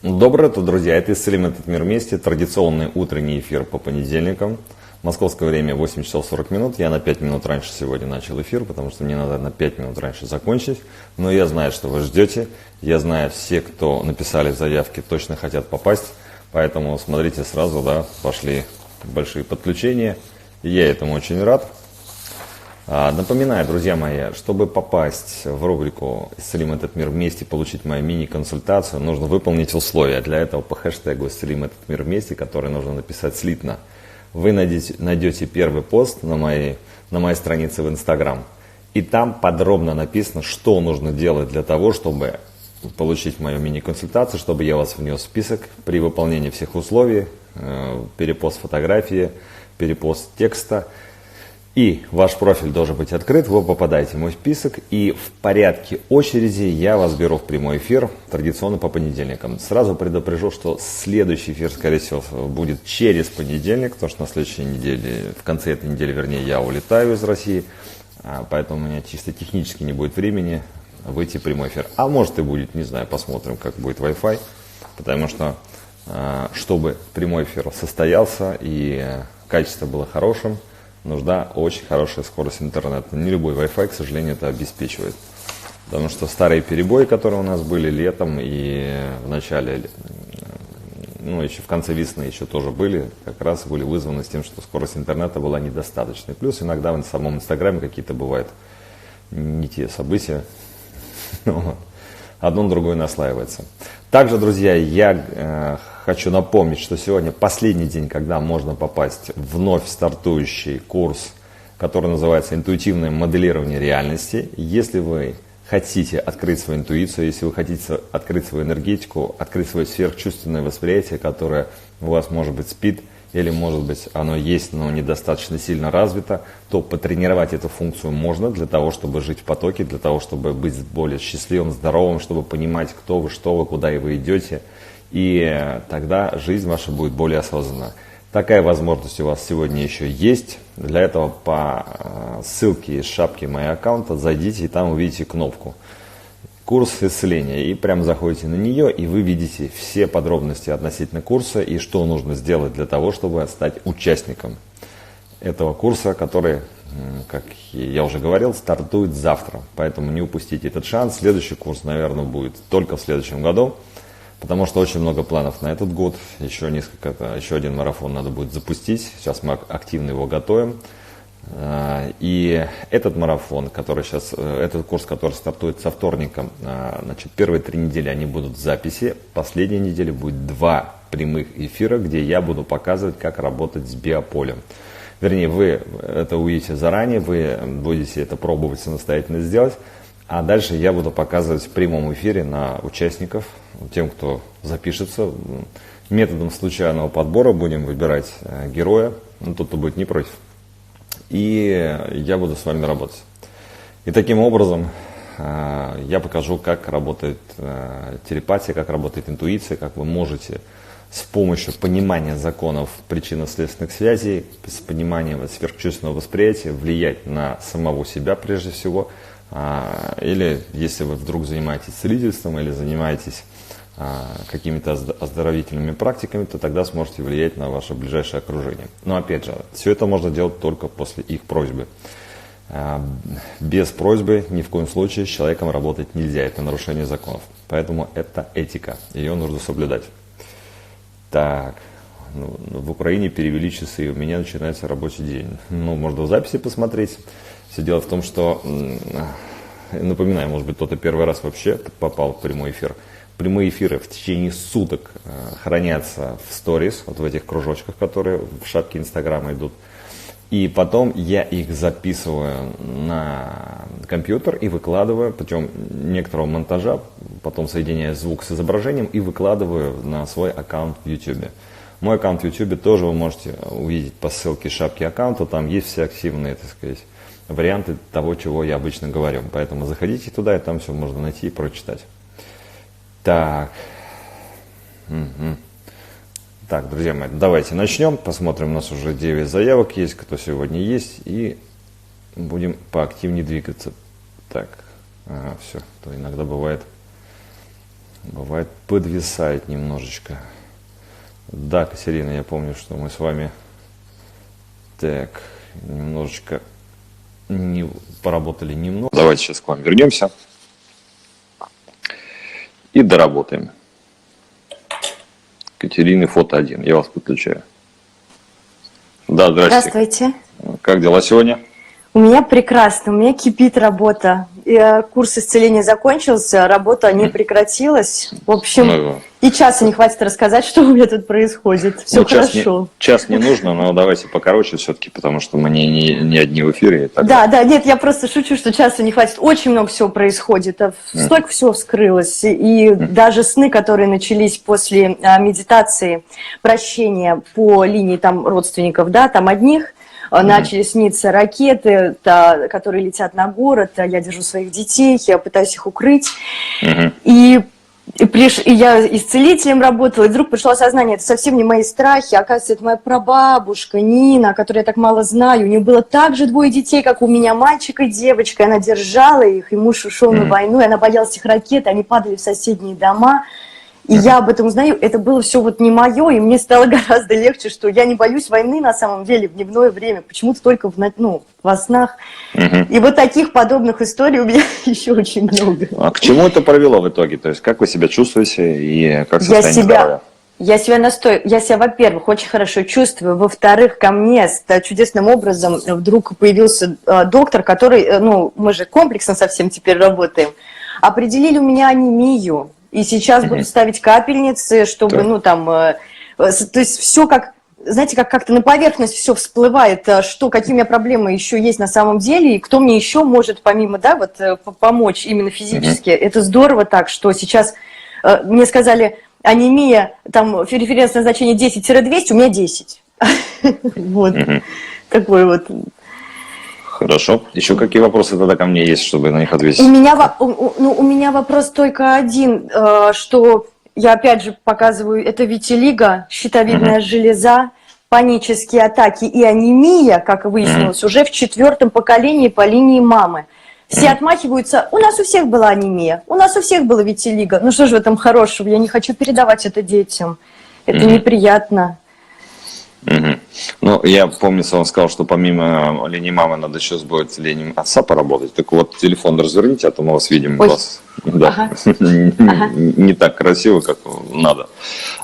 Доброе утро, друзья! Это «Исцелим этот мир вместе». Традиционный утренний эфир по понедельникам. Московское время 8 часов 40 минут. Я на 5 минут раньше сегодня начал эфир, потому что мне надо на 5 минут раньше закончить. Но я знаю, что вы ждете. Я знаю, все, кто написали заявки, точно хотят попасть. Поэтому смотрите сразу, пошли большие подключения. И я этому очень рад. Напоминаю, друзья мои, чтобы попасть в рубрику «Исцелим этот мир вместе», получить мою мини-консультацию, нужно выполнить условия. Для этого по хэштегу «Исцелим этот мир вместе», который нужно написать слитно, вы найдете первый пост на моей странице в Инстаграм. И там подробно написано, что нужно делать для того, чтобы получить мою мини-консультацию, чтобы я вас внес в список при выполнении всех условий, перепост фотографии, перепост текста. И ваш профиль должен быть открыт, вы попадаете в мой список, и в порядке очереди я вас беру в прямой эфир, традиционно по понедельникам. Сразу предупрежу, что следующий эфир, скорее всего, будет через понедельник, потому что на следующей неделе, в конце этой недели, вернее, я улетаю из России, поэтому у меня чисто технически не будет времени выйти в прямой эфир. А может и будет, не знаю, посмотрим, как будет Wi-Fi, потому что, чтобы прямой эфир состоялся и качество было хорошим, нужна очень хорошая скорость интернета. Не любой Wi-Fi, к сожалению, это обеспечивает. Потому что старые перебои, которые у нас были летом и в начале, еще в конце весны еще тоже были, как раз были вызваны с тем, что скорость интернета была недостаточной. Плюс иногда в самом Инстаграме какие-то бывают не те события. Одно на другое наслаивается. Также, друзья, я хочу напомнить, что сегодня последний день, когда можно попасть в вновь стартующий курс, который называется «Интуитивное моделирование реальности». Если вы хотите открыть свою интуицию, если вы хотите открыть свою энергетику, открыть свое сверхчувственное восприятие, которое у вас, может быть, спит, или, может быть, оно есть, но недостаточно сильно развито, то потренировать эту функцию можно для того, чтобы жить в потоке, для того, чтобы быть более счастливым, здоровым, чтобы понимать, кто вы, что вы, куда и вы идете. И тогда жизнь ваша будет более осознанна. Такая возможность у вас сегодня еще есть. Для этого по ссылке из шапки моего аккаунта зайдите и там увидите кнопку «Курс исцеления». И прямо заходите на нее, и вы видите все подробности относительно курса и что нужно сделать для того, чтобы стать участником этого курса, который, как я уже говорил, стартует завтра. Поэтому не упустите этот шанс. Следующий курс, наверное, будет только в следующем году, потому что очень много планов на этот год. Еще один марафон надо будет запустить. Сейчас мы активно его готовим. И этот марафон, этот курс, который стартует со вторника, первые 3 недели они будут в записи. Последняя неделя будет 2 прямых эфира, где я буду показывать, как работать с биополем. Вернее, вы это увидите заранее, вы будете это пробовать самостоятельно сделать. А дальше я буду показывать в прямом эфире на участников, тем, кто запишется. Методом случайного подбора будем выбирать героя, тот, кто будет не против. И я буду с вами работать. И таким образом я покажу, как работает телепатия, как работает интуиция, как вы можете с помощью понимания законов причинно-следственных связей, с пониманием сверхчувственного восприятия влиять на самого себя прежде всего. Или если вы вдруг занимаетесь целительством или занимаетесь какими-то оздоровительными практиками, то тогда сможете влиять на ваше ближайшее окружение. Но опять же, все это можно делать только после их просьбы. Без просьбы ни в коем случае с человеком работать нельзя, это нарушение законов. Поэтому это этика, ее нужно соблюдать. Так, в Украине перевели часы, и у меня начинается рабочий день. Можно в записи посмотреть. Все дело в том, что, напоминаю, может быть, кто-то первый раз вообще попал в прямой эфир. Прямые эфиры в течение суток хранятся в сторис, в этих кружочках, которые в шапке Инстаграма идут. И потом я их записываю на компьютер и выкладываю путем некоторого монтажа, потом соединяю звук с изображением и выкладываю на свой аккаунт в YouTube. Мой аккаунт в YouTube тоже вы можете увидеть по ссылке шапки аккаунта, там есть все активные, варианты того, чего я обычно говорю. Поэтому заходите туда, и там все можно найти и прочитать. Так, друзья мои, давайте начнем. Посмотрим, у нас уже 9 заявок есть, кто сегодня есть, и будем поактивнее двигаться. Так, все, то иногда бывает Бывает, подвисает немножечко. Да, Катерина, я помню, что мы с вами так немножечко не поработали немного. Давайте сейчас к вам вернемся и доработаем. Катерины, фото 1. Я вас подключаю. Да, здрасте. Здравствуйте. Как дела сегодня? У меня прекрасно, у меня кипит работа. Курс исцеления закончился, работа не прекратилась. В общем, и часа не хватит рассказать, что у меня тут происходит. Все хорошо. Час не нужно, но давайте покороче все-таки, потому что мы не одни в эфире. Да, нет, я просто шучу, что часа не хватит. Очень много всего происходит. Столько всего вскрылось. И даже сны, которые начались после медитации, прощения по линии там родственников, да, там одних, начали сниться ракеты, которые летят на город, я держу своих детей, я пытаюсь их укрыть. И я исцелителем работала, и вдруг пришло осознание, это совсем не мои страхи, оказывается, это моя прабабушка Нина, которую я так мало знаю. У нее было так же 2 детей, как у меня, мальчик и девочка, и она держала их, и муж ушел на войну, и она боялась их ракет, они падали в соседние дома. И я об этом узнаю, это было все вот не мое, и мне стало гораздо легче, что я не боюсь войны на самом деле в дневное время, почему-то только во снах. И вот таких подобных историй у меня еще очень много. А к чему это привело в итоге? То есть как вы себя чувствуете и как состояние здоровья? Я себя, во-первых, очень хорошо чувствую, во-вторых, ко мне чудесным образом вдруг появился доктор, который, мы же комплексно совсем теперь работаем, определили у меня анемию. И сейчас буду ставить капельницы, чтобы, то есть все как, знаете, как-то на поверхность все всплывает, какие у меня проблемы еще есть на самом деле, и кто мне еще может, помимо, помочь именно физически. Это здорово так, что сейчас мне сказали, анемия, там, референсное значение 10-200, у меня 10. Вот, такой вот. Хорошо. Еще какие вопросы тогда ко мне есть, чтобы на них ответить? У меня вопрос только один, что я опять же показываю, это витилиго, щитовидная железа, панические атаки и анемия, как выяснилось, уже в 4-м поколении по линии мамы. Все отмахиваются, у нас у всех была анемия, у нас у всех было витилиго. Ну что же в этом хорошего, я не хочу передавать это детям, это неприятно. Ну, я, помнится, он сказал, что помимо линии мамы надо сейчас будет линией отца поработать. Так вот, телефон разверните, а то мы вас видим. Вас, не так красиво, как надо.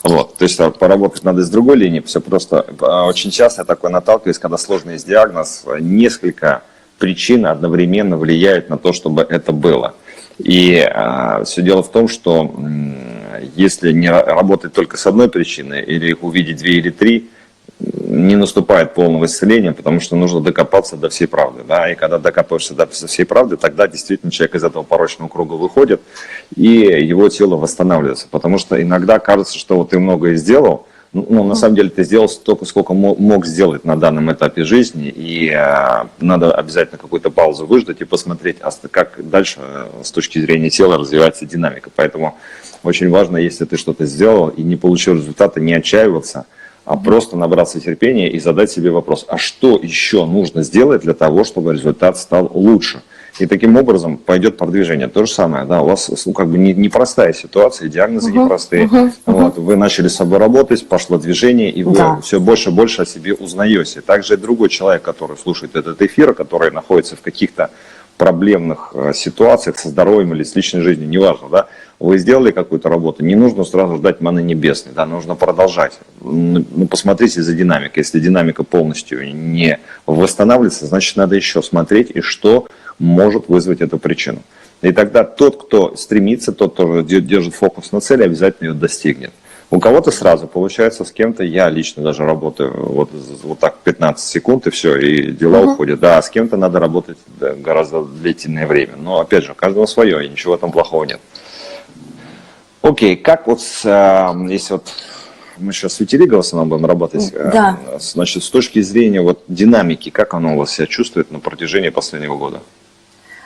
Вот, то есть поработать надо с другой линии. Все просто. Очень часто я такой наталкиваюсь, когда сложный диагноз, несколько причин одновременно влияют на то, чтобы это было. И все дело в том, что если не работать только с одной причиной, или увидеть 2 или 3, не наступает полного исцеления, потому что нужно докопаться до всей правды. Да? И когда докапываешься до всей правды, тогда действительно человек из этого порочного круга выходит, и его тело восстанавливается. Потому что иногда кажется, что вот ты многое сделал, но на самом деле ты сделал столько, сколько мог сделать на данном этапе жизни, и надо обязательно какую-то паузу выждать и посмотреть, как дальше с точки зрения тела развивается динамика. Поэтому очень важно, если ты что-то сделал и не получил результата, не отчаиваться, а просто набраться терпения и задать себе вопрос, а что еще нужно сделать для того, чтобы результат стал лучше? И таким образом пойдет продвижение. То же самое, да, у вас непростая ситуация, диагнозы непростые. Вот, вы начали с собой работать, пошло движение, и вы все больше и больше о себе узнаете. Также и другой человек, который слушает этот эфир, который находится в каких-то проблемных ситуациях со здоровьем или с личной жизнью, неважно, да, вы сделали какую-то работу, не нужно сразу ждать маны небесной, да, нужно продолжать. Посмотрите за динамикой. Если динамика полностью не восстанавливается, значит, надо еще смотреть, и что может вызвать эту причину. И тогда тот, кто стремится, тот, кто держит фокус на цели, обязательно ее достигнет. У кого-то сразу получается, с кем-то я лично даже работаю вот так 15 секунд и все, и дела уходят. Да, а с кем-то надо работать гораздо длительное время. Но опять же, у каждого свое, и ничего в этом плохого нет. Окей, как если мы сейчас с витилиго в основном будем работать, значит, с точки зрения динамики, как оно у вас себя чувствует на протяжении последнего года?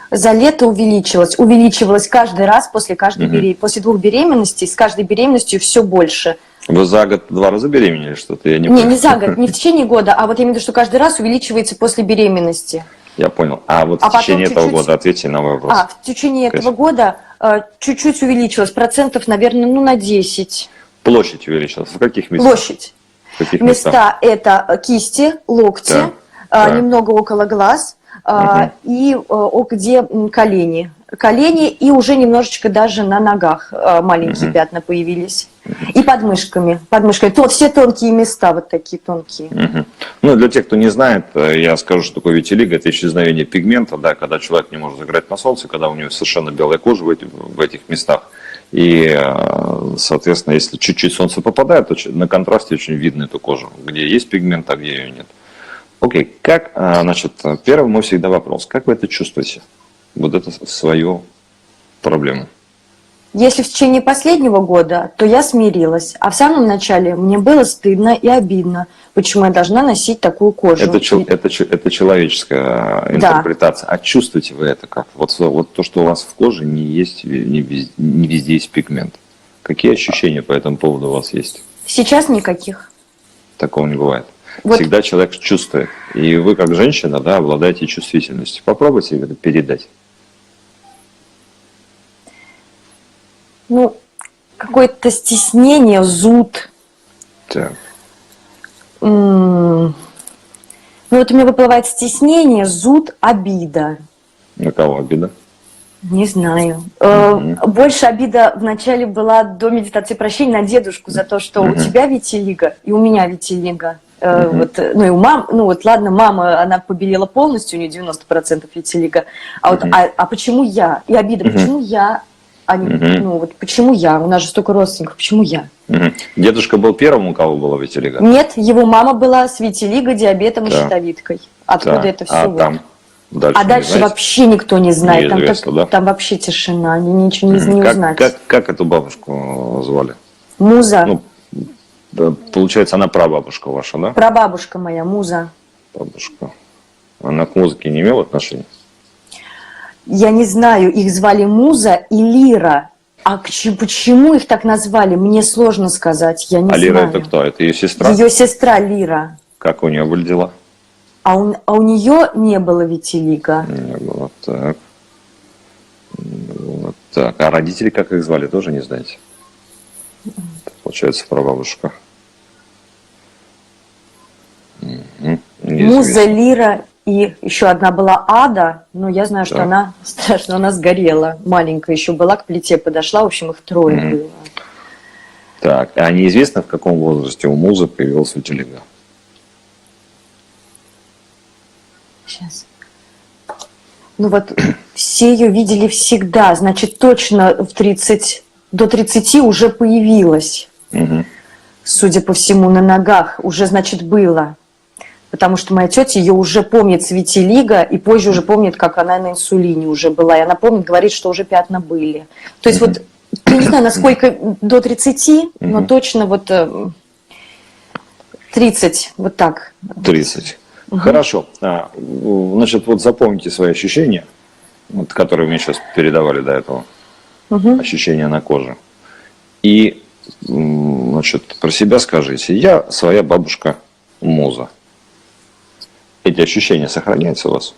За лето увеличивалось каждый раз после 2 беременностей, с каждой беременностью все больше. Вы за год 2 раза беременели что-то? Не за год, не в течение года, а вот я имею в виду, что каждый раз увеличивается после беременности. Я понял. А вот в течение этого года, ответьте на мой вопрос. В течение этого года чуть-чуть увеличилась, процентов, наверное, ну, на 10. Площадь увеличилась. В каких местах? Площадь. В каких местах? Места это кисти, локти, Так, так. немного около глаз и где колени. Колени и уже немножечко даже на ногах маленькие пятна появились. И подмышками. Подмышками. Все тонкие места, вот такие тонкие. Ну, для тех, кто не знает, я скажу, что такое витилиго. Это исчезновение пигмента, да, когда человек не может загорать на солнце, когда у него совершенно белая кожа в этих местах. И, соответственно, если чуть-чуть солнце попадает, то на контрасте очень видно эту кожу, где есть пигмент, а где ее нет. Окей, как, значит, первый мой всегда вопрос. Как вы это чувствуете? Вот это свою проблему. Если в течение последнего года, то я смирилась. А в самом начале мне было стыдно и обидно, почему я должна носить такую кожу. Это человеческая интерпретация. Да. А чувствуете вы это как? Вот то, что у вас в коже не везде есть пигмент. Какие ощущения по этому поводу у вас есть? Сейчас никаких. Такого не бывает. Вот. Всегда человек чувствует. И вы, как женщина, да, обладаете чувствительностью. Попробуйте это передать. Ну, какое-то стеснение, зуд. Так. Ну, вот у меня выплывает стеснение, зуд, обида. На кого обида? Не знаю. Больше обида вначале была до медитации прощения на дедушку за то, что у тебя витилиго и у меня витилиго. Вот, ну и у мам, ну вот ладно, мама, она побелела полностью, у нее 90% витилиго. А вот, а почему я? И обида, почему я? Ну вот почему я? У нас же столько родственников, почему я? Дедушка был первым, у кого было витилиго? Нет, его мама была с витилиго, диабетом и щитовидкой. Откуда это все? А там? Дальше вообще никто не знает. Там вообще тишина, ничего не узнать. Как эту бабушку звали? Муза. Ну, получается, она прабабушка ваша, да? Прабабушка моя, Муза. Бабушка. Она к музыке не имела отношения? Я не знаю, их звали Муза и Лира. А почему их так назвали, мне сложно сказать, я не знаю. А Лира это кто? Это ее сестра? Ее сестра Лира. Как у нее были дела? А у нее не было витилиго. Не было, так. Вот так. А родители, как их звали, тоже не знаете? Получается, прабабушка. Муза, Лира и еще одна была Ада, но я знаю, что она страшно, она сгорела. Маленькая еще была, к плите подошла, в общем, их трое было. Так, а неизвестно, в каком возрасте у Музы появился витилиго? Сейчас. Ну вот, все ее видели всегда, значит, точно до 30 уже появилась. Судя по всему, на ногах уже, значит, было. Потому что моя тетя ее уже помнит с витилиго, и позже уже помнит, как она на инсулине уже была. И она помнит, говорит, что уже пятна были. То есть вот, я не знаю, насколько до 30, но точно вот 30, вот так. 30. Хорошо. Значит, вот запомните свои ощущения, вот, которые мне сейчас передавали до этого. Ощущения на коже. И, значит, про себя скажите. Я своя бабушка Муза. Эти ощущения сохраняются у вас?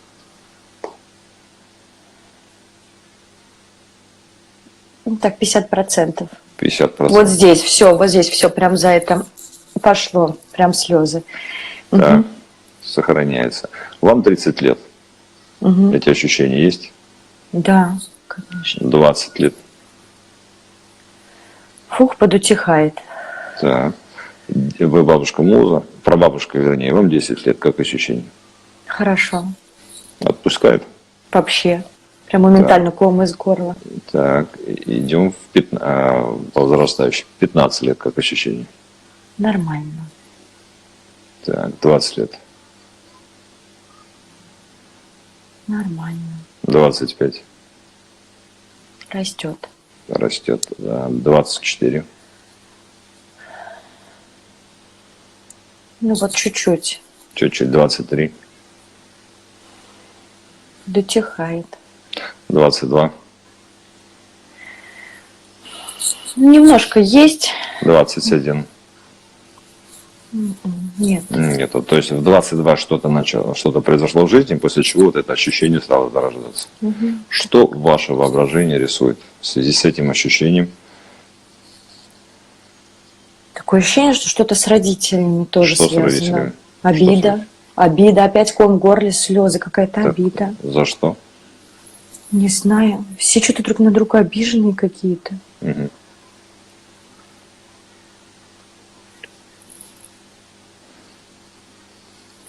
Так, 50%. 50%. Вот здесь все, прям за это пошло, прям слезы. Да, сохраняется. Вам 30 лет. Эти ощущения есть? Да, конечно. 20 лет. Фух, подутихает. Так. Вы бабушка Муза, прабабушка, вернее, вам 10 лет, как ощущение? Хорошо. Отпускает? Вообще. Прям моментально ком из горла. Так, идем в возрастающий. 15 лет, как ощущение? Нормально. Так, 20 лет. Нормально. 25. Растет. Растет. 24. Ну вот чуть-чуть. Чуть-чуть. 23. Дотихает. 22. Немножко есть. 21. Нет. Нет, то есть в 22 что-то произошло в жизни, после чего вот это ощущение стало зарождаться. Что ваше воображение рисует в связи с этим ощущением? Такое ощущение, что что-то с родителями тоже Что с связано. родителями? Обида. Обида, опять ком в горле, слезы, какая-то Так, обида. за что? Не знаю. Все что-то друг на друга обиженные какие-то. Мгм.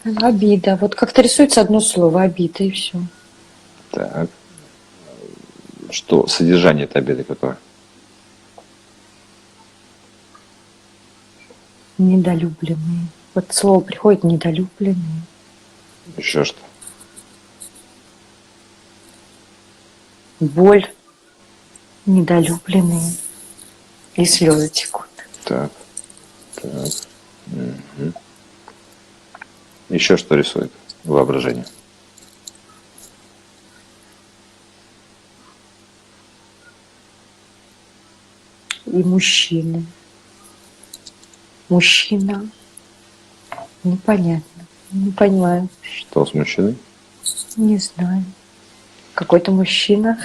Обида. Вот как-то рисуется одно слово, обида, и все. Так. Что содержание этой обиды какое? Недолюбленные. Вот слово приходит недолюбленные. Еще что? Боль. Недолюбленные. И слезы текут. Так. Так. Мгм. Еще что рисует воображение? И мужчины. Мужчина. Непонятно. Не понимаю. Что с мужчиной? Не знаю. Какой-то мужчина.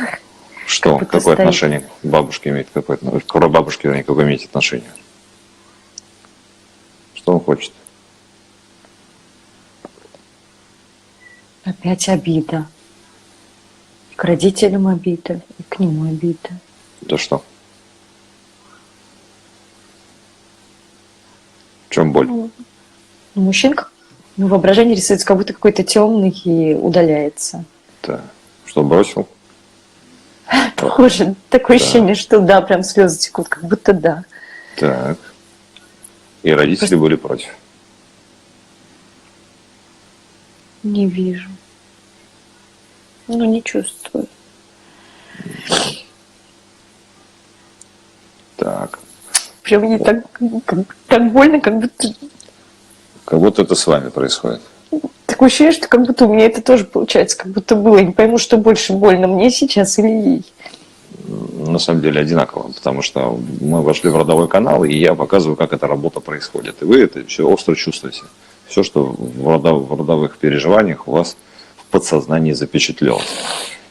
Что? будто Какое стоит. отношение к бабушке имеет? К бабушке, вернее, какое имеете отношение? Что он хочет? Опять обида. К родителям обида, и к нему обида. Да что? В чем боль? Мужчина, воображение рисуется, как будто какой-то темный и удаляется. Да. Что, бросил? Похоже, такое ощущение, что да, прям слезы текут, как будто да. Так. И родители были против? Не вижу. Ну, не чувствую. Так. Прям мне так больно, как будто... Как будто это с вами происходит. Такое ощущение, что как будто у меня это тоже получается, как будто было. Я не пойму, что больше больно, мне сейчас или ей. На самом деле одинаково, потому что мы вошли в родовой канал, и я показываю, как эта работа происходит. И вы это все остро чувствуете. Все, что в родовых переживаниях у вас в подсознании запечатлелось.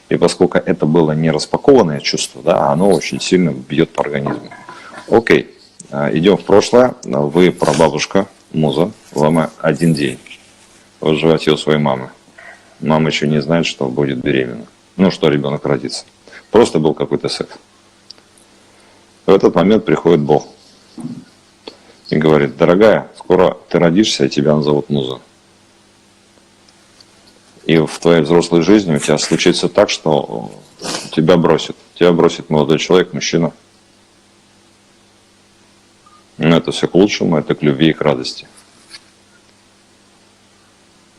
И поскольку это было не распакованное чувство, да, оно очень сильно бьет по организму. Окей, идем в прошлое. Вы прабабушка, муза, вам 1 день. Вы в животе у своей мамы. Мама еще не знает, что будет беременна. Ну, что ребенок родится. Просто был какой-то секс. В этот момент приходит Бог и говорит: дорогая, скоро ты родишься, и тебя назовут муза. И в твоей взрослой жизни у тебя случится так, что тебя бросит. Тебя бросит молодой человек, мужчина. Но это все к лучшему, это к любви и к радости.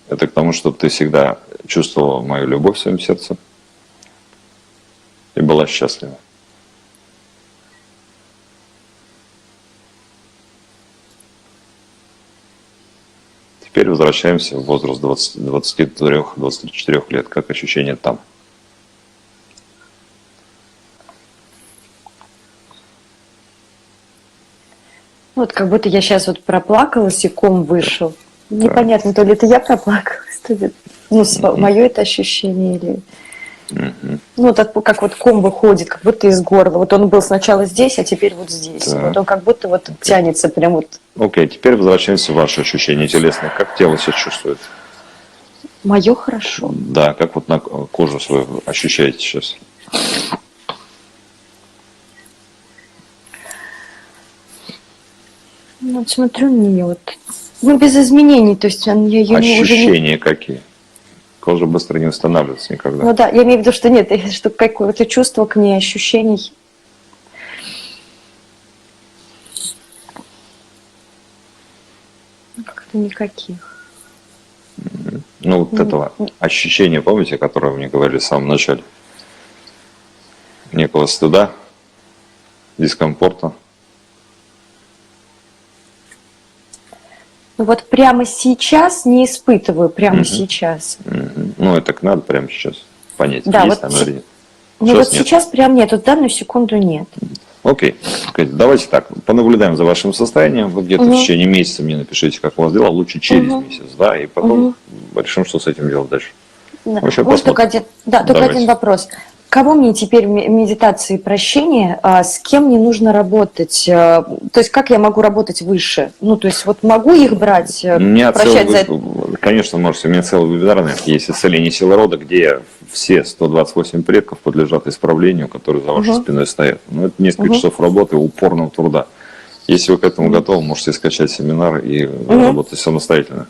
Это к тому, чтобы ты всегда чувствовала мою любовь в своем сердце и была счастлива. Теперь возвращаемся в возраст 23-24 лет. Как ощущение там? Вот как будто я сейчас вот проплакалась, и ком вышел. Непонятно, то ли это я проплакалась, то ли мое это ощущение, или... Ну, так как вот ком выходит, как будто из горла. Вот он был сначала здесь, а теперь вот здесь. Так. Вот он как будто вот тянется прям вот. Окей, теперь возвращаемся в ваши ощущения телесные. Как тело себя чувствует? Мое хорошо. Да, как вот на кожу свою ощущаете сейчас? Ну, вот смотрю на нее вот. Ну, без изменений, то есть ее уже не... Ощущения какие? Кожа быстро не восстанавливается никогда. Ну да, я имею в виду, что нет, что какое-то чувство к ней, ощущений. Ну, как-то никаких. Ну, вот этого ощущения, помните, которое вы мне говорили в самом начале? Некого стыда, дискомфорта. Ну вот прямо сейчас не испытываю, прямо сейчас. Ну, это надо прямо сейчас понять, Да, есть вот там или нет. Ну Сейчас вот нет. сейчас прям нет, вот в данную секунду нет. Окей. Давайте так, понаблюдаем за вашим состоянием. Вы где-то в течение месяца мне напишите, как у вас дела, лучше через месяц, да, и потом решим, что с этим делать дальше. Да. В общем, Может, только Давайте. один вопрос. Кого мне теперь медитации прощения, с кем мне нужно работать? То есть как я могу работать выше? Ну, то есть вот могу их брать, прощать за это? Конечно, можете. У меня целый вебинар есть «Исцеление силы рода», где все 128 предков подлежат исправлению, которые за вашей спиной стоят. Ну, это несколько часов работы, упорного труда. Если вы к этому готовы, можете скачать семинар и работать самостоятельно.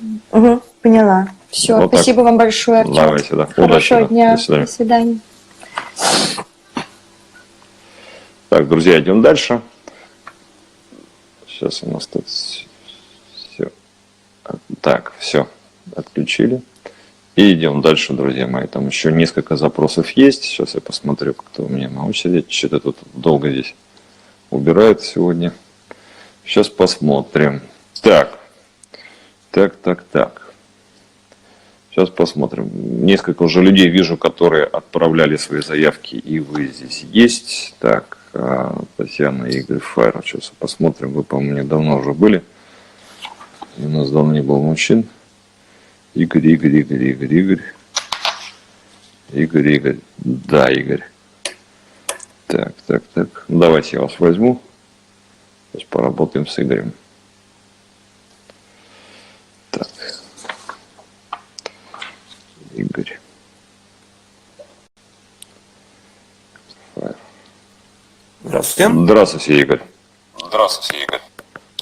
Поняла. Все, Вот спасибо вам большое, Артем. Давайте, да. Хорошего Удачи, дня. До свидания. До свидания. Так, друзья, идем дальше. Сейчас у нас тут все. Так, все, отключили. И идем дальше, друзья мои. Там еще несколько запросов есть. Сейчас я посмотрю, кто у меня на очереди. Что-то тут долго здесь убирают сегодня. Сейчас посмотрим. Так. Сейчас посмотрим. Несколько уже людей вижу, которые отправляли свои заявки, и вы здесь есть. Так, Татьяна, Игорь, Файр. Сейчас посмотрим. Вы, по-моему, давно уже были. И у нас давно не было мужчин. Игорь. Да, Игорь. Так. Давайте я вас возьму. Сейчас поработаем с Игорем. Так. Игорь. Здравствуйте. Здравствуйте, Игорь.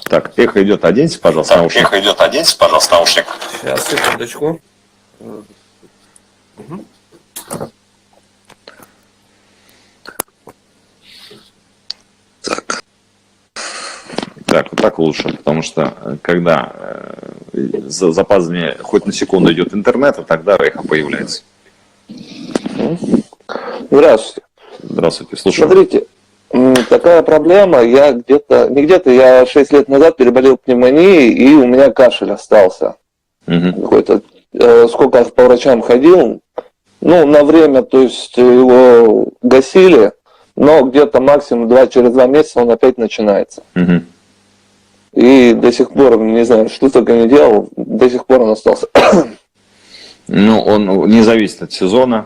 Так, эхо идет, оденьте, пожалуйста, наушник. Сейчас, секундочку. Так, вот так лучше, потому что когда запаздывание хоть на секунду идет интернет, а тогда эхо появляется. Здравствуйте. Здравствуйте, слушаю. Смотрите, такая проблема, я 6 лет назад переболел пневмонией, и у меня кашель остался. Какой-то, сколько по врачам ходил, на время, то есть его гасили, но где-то максимум через 2 месяца он опять начинается. И до сих пор, не знаю, что только не делал, до сих пор он остался. Он не зависит от сезона.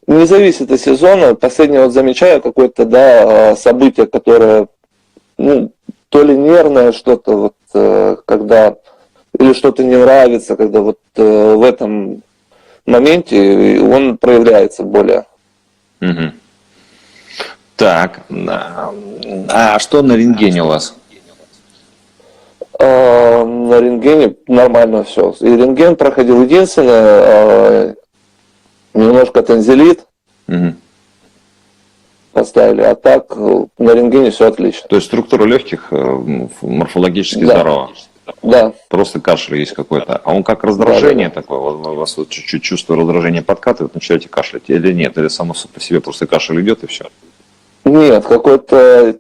Не зависит от сезона. Последнее замечаю какое-то, событие, которое, то ли нервное что-то, когда, или что-то не нравится, когда в этом моменте он проявляется более. Так, а что на рентгене у вас? На рентгене нормально все. И рентген проходил. Единственное, немножко танзелит поставили, а так на рентгене все отлично. То есть структура легких морфологически здорова? Да. Просто кашель есть какой-то. А он как раздражение такое? У вас чуть-чуть чувство раздражения подкатывает, начинаете кашлять или нет? Или само по себе просто кашель идет и все? Нет, какое-то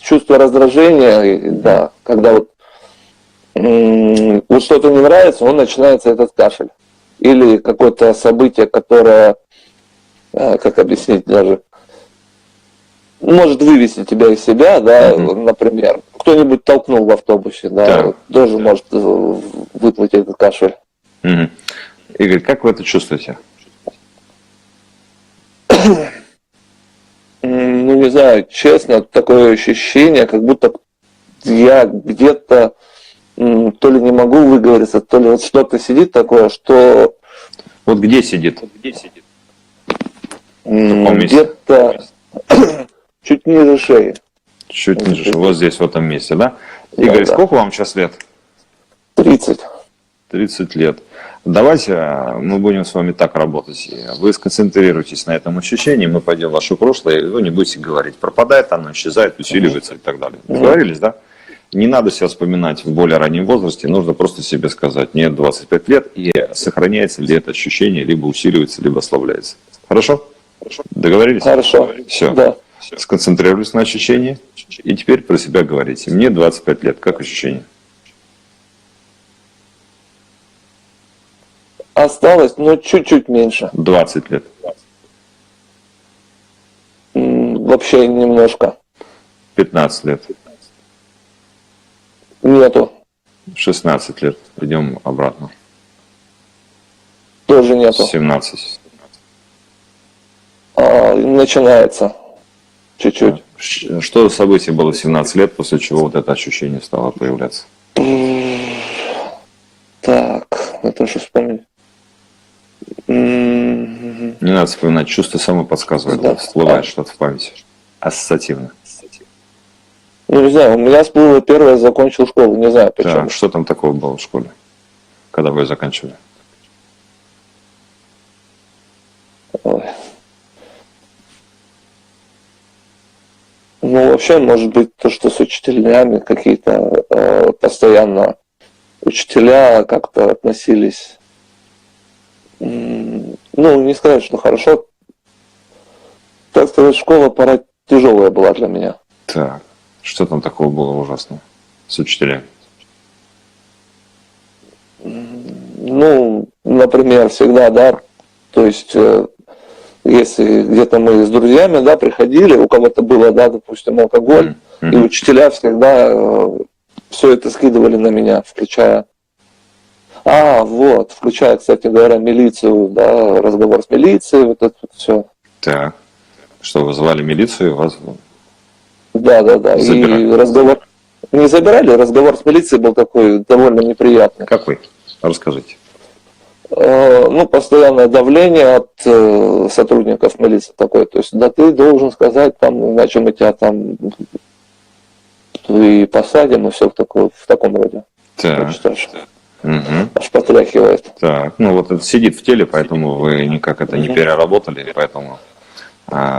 чувство раздражения, да, когда что-то не нравится, начинается этот кашель. Или какое-то событие, которое, как объяснить даже, может вывести тебя из себя, да, например. Кто-нибудь толкнул в автобусе, да, тоже может выплыть этот кашель. Игорь, как вы это чувствуете? Не знаю, честно, такое ощущение, как будто я где-то то ли не могу выговориться, то ли что-то сидит такое, что... Вот где сидит? Где-то чуть ниже шеи. Чуть ниже шеи, вот здесь, в этом месте, да? Игорь, сколько вам сейчас лет? 30. 30 лет. Давайте мы будем с вами так работать. Вы сконцентрируйтесь на этом ощущении, мы пойдем в ваше прошлое, и вы не будете говорить, пропадает оно, исчезает, усиливается и так далее. Договорились, да? Не надо себя вспоминать в более раннем возрасте, нужно просто себе сказать, мне 25 лет, и сохраняется ли это ощущение, либо усиливается, либо ослабляется. Хорошо? Договорились? Хорошо. Все. Да. Сконцентрируйтесь на ощущении, и теперь про себя говорите. Мне 25 лет, как ощущение? Осталось, чуть-чуть меньше. 20 лет. Вообще немножко. 15 лет. Нету. 16 лет. Идем обратно. Тоже нету. 17. Начинается. Чуть-чуть. Что за событие было в 17 лет, после чего вот это ощущение стало появляться? Так, это что вспомнить? Не надо вспоминать, чувство само подсказывает, Да. всплывает что-то в памяти. Ассоциативно. Ну, не знаю, у меня всплыло первое, закончил школу, не знаю почему. Так, что там такого было в школе, когда вы ее заканчивали? Ой. Ну, вообще, может быть, то, что с учителями какие-то постоянно учителя как-то относились, ну, не сказать, что хорошо. Так сказать, школа пора тяжелая была для меня. Так, что там такого было ужасного с учителями? Ну, например, всегда, да, то есть, если где-то мы с друзьями, да, приходили, у кого-то было, да, допустим, алкоголь, и учителя всегда все это скидывали на меня, включая, включая, кстати говоря, милицию, да, разговор с милицией, вот это вот все. Так, что, вызывали милицию, вас Да. забирали? И разговор, не забирали, разговор с милицией был такой довольно неприятный. Какой? Расскажите. Ну, постоянное давление от сотрудников милиции такое, то есть, да ты должен сказать, там, иначе мы тебя там и посадим, и все в таком роде. Так. Аж потряхивает. Так, ну вот это сидит в теле, поэтому вы никак это не переработали, поэтому,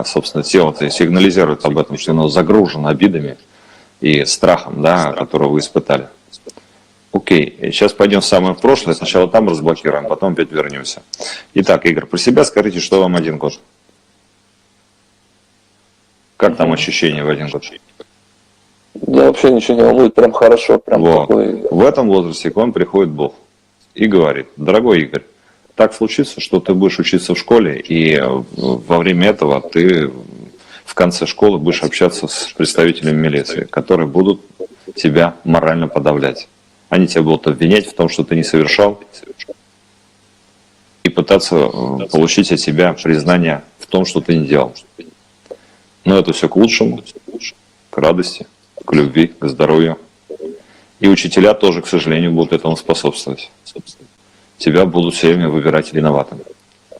собственно, тело-то сигнализирует об этом, что оно загружено обидами и страхом, да, который вы испытали. Окей, сейчас пойдем в самое прошлое, сначала там разблокируем, потом опять вернемся. Итак, Игорь, про себя скажите, что вам 1 год? Как там ощущения в 1 год? Да вообще ничего не волнует, прям хорошо, прям Вот. такой. В этом возрасте к вам приходит Бог и говорит: дорогой Игорь, так случится, что ты будешь учиться в школе, и во время этого ты в конце школы будешь общаться с представителями милиции, которые будут тебя морально подавлять. Они тебя будут обвинять в том, что ты не совершал, и пытаться получить от тебя признание в том, что ты не делал. Но это все к лучшему, к радости, к любви, к здоровью. И учителя тоже, к сожалению, будут этому способствовать. Тебя будут все время выбирать виноватым.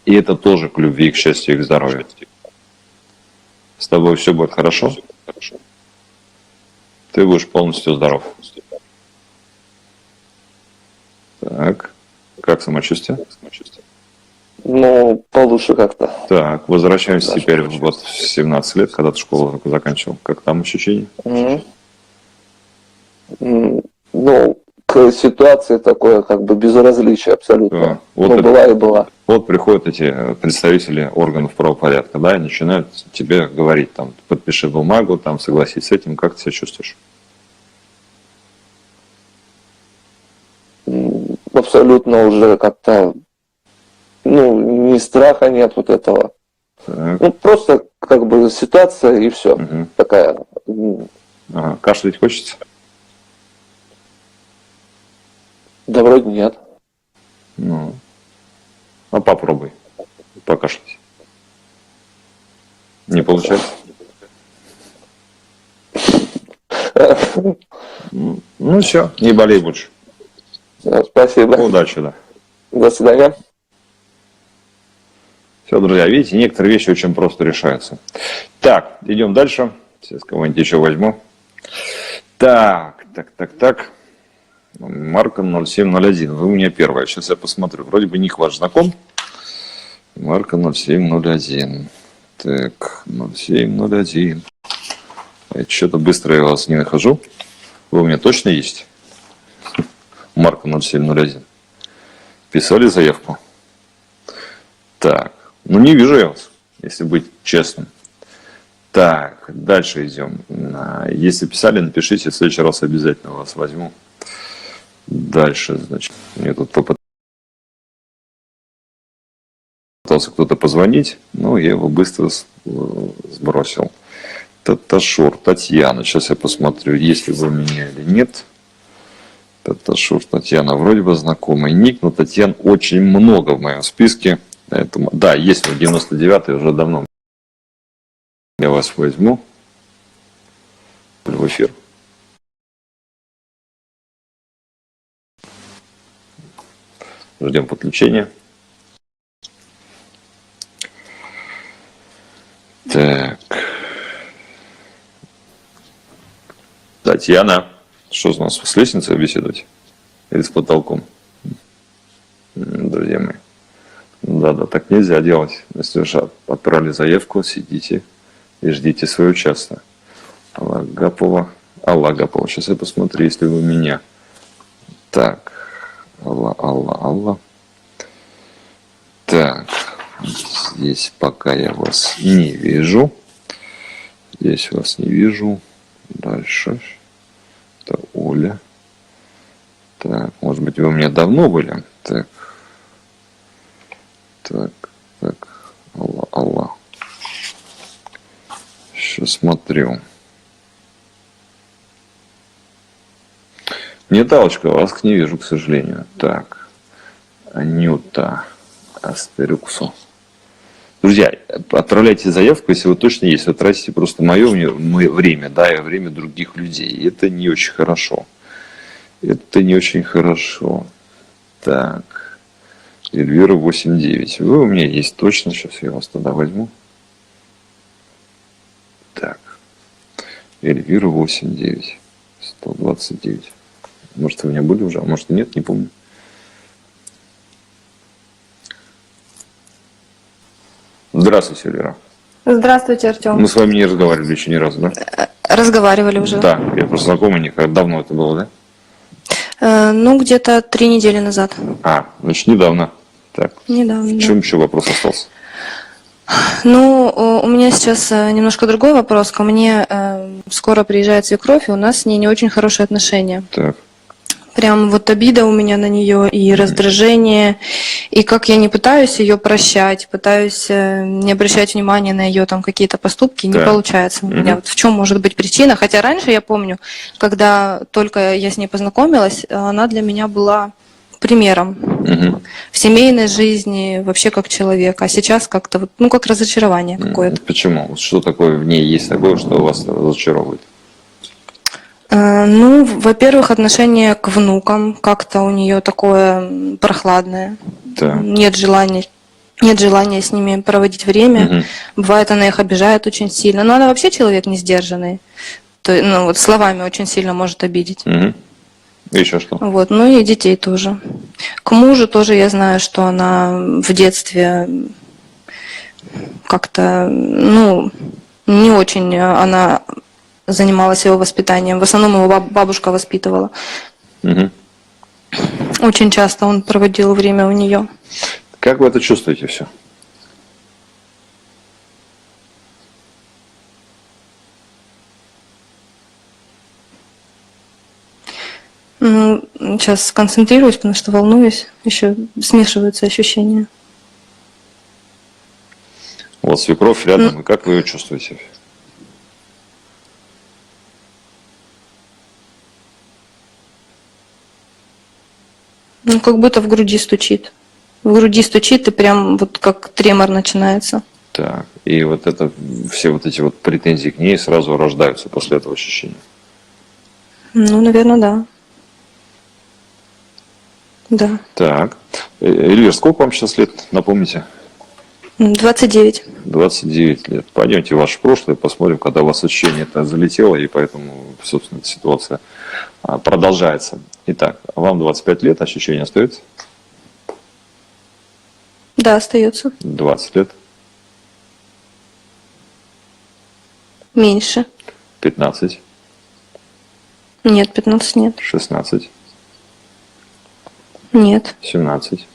И это тоже к любви, к счастью и к здоровью. С тобой все будет хорошо. Ты будешь полностью здоров. Так, как самочувствие? Ну, получше как-то. Так, возвращаемся теперь вот в 17 лет, когда ты школу заканчивал. Как там ощущения? Ну, к ситуации такое, как бы, безразличие абсолютно. Да. Вот Ну, это, была и была. Вот приходят эти представители органов правопорядка, да, и начинают тебе говорить, там, подпиши бумагу, там, согласись с этим, как ты себя чувствуешь? Абсолютно уже как-то, ну, ни страха нет вот этого. Так. Ну, просто, как бы, ситуация и все. Такая. Ага. Кашлять хочется? Да вроде нет. Ну, а попробуй покашлять. Не получается? Ну все, не болей больше. Спасибо. Удачи, да. До свидания. Все, друзья, видите, некоторые вещи очень просто решаются. Так, идем дальше. Сейчас кого-нибудь еще возьму. Так. Марка 0701. Вы у меня первая. Сейчас я посмотрю. Вроде бы ник ваш знаком. Марка 0701. Так, 0701. Что-то быстро я вас не нахожу. Вы у меня точно есть? Марка 0701. Писали заявку? Так. Ну, не вижу я вас, если быть честным. Так, дальше идем. Если писали, напишите, в следующий раз обязательно вас возьму. Дальше, значит, мне тут попытался кто-то позвонить, но я его быстро сбросил. Таташур, Татьяна. Сейчас я посмотрю, есть ли вы у меня или нет. Таташур, Татьяна. Вроде бы знакомый ник, но Татьян очень много в моем списке. Поэтому, да, есть вы 99-й, уже давно. Я вас возьму в эфир. Ждем подключения. Так. Татьяна. Что у нас с лестницей беседовать? Или с потолком? Друзья мои. Да, так нельзя делать. Если уже отправили заявку, сидите и ждите свою часто. Алла Гапова. Сейчас я посмотрю, если вы меня. Так. Алла. Так. Здесь пока я вас не вижу. Здесь вас не вижу. Дальше. Это Оля. Так, может быть, вы у меня давно были? Так. Алла. Сейчас смотрю. Нет, Аллочка, вас не вижу, к сожалению. Так. Анюта Астерюксу. Друзья, отправляйте заявку, если вы точно есть. Вы тратите просто мое время, да, и время других людей. Это не очень хорошо. Так. Эльвира 8-9. Вы у меня есть точно. Сейчас я вас туда возьму. Так. Эльвира 8-9. 129. Может, вы у меня были уже, а может и нет, не помню. Здравствуйте, Эльвира. Здравствуйте, Артем. Мы с вами не разговаривали еще ни разу, да? Разговаривали уже. Да, я просто знакомый, никогда. Давно это было, да? Где-то 3 недели назад. Значит, недавно. Так. Недавно. В чем еще вопрос остался? У меня сейчас немножко другой вопрос. Ко мне скоро приезжает свекровь, и у нас с ней не очень хорошие отношения. Так. Прям вот обида у меня на нее и раздражение, и как я не пытаюсь ее прощать, пытаюсь не обращать внимания на ее там какие-то поступки, не получается у меня. Вот в чем может быть причина? Хотя раньше я помню, когда только я с ней познакомилась, она для меня была примером в семейной жизни, вообще как человек, а сейчас как-то вот, как разочарование какое-то. Почему? Что такое в ней есть такое, что вас разочаровывает? Во-первых, отношение к внукам как-то у нее такое прохладное. Да. Нет желания с ними проводить время. Бывает, она их обижает очень сильно. Но она вообще человек не сдержанный. Словами очень сильно может обидеть. И еще что? И детей тоже. К мужу тоже я знаю, что она в детстве как-то, не очень она занималась его воспитанием. В основном его бабушка воспитывала. Очень часто он проводил время у нее. Как вы это чувствуете все? Сейчас сконцентрируюсь, потому что волнуюсь. Еще смешиваются ощущения. Вот свекровь рядом, и как вы ее чувствуете? Как будто в груди стучит. В груди стучит, и прям вот как тремор начинается. Так, и все эти претензии к ней сразу рождаются после этого ощущения? Наверное, да. Да. Так. Эльвир, сколько вам сейчас лет, напомните? 29. 29 лет. Пойдемте в ваше прошлое, посмотрим, когда у вас ощущение это залетело, и поэтому, собственно, эта ситуация продолжается. Итак, вам 25 лет, ощущение остается? Да, остается. 20 лет? Меньше. 15? Нет, 15 нет. 16? Нет. 17?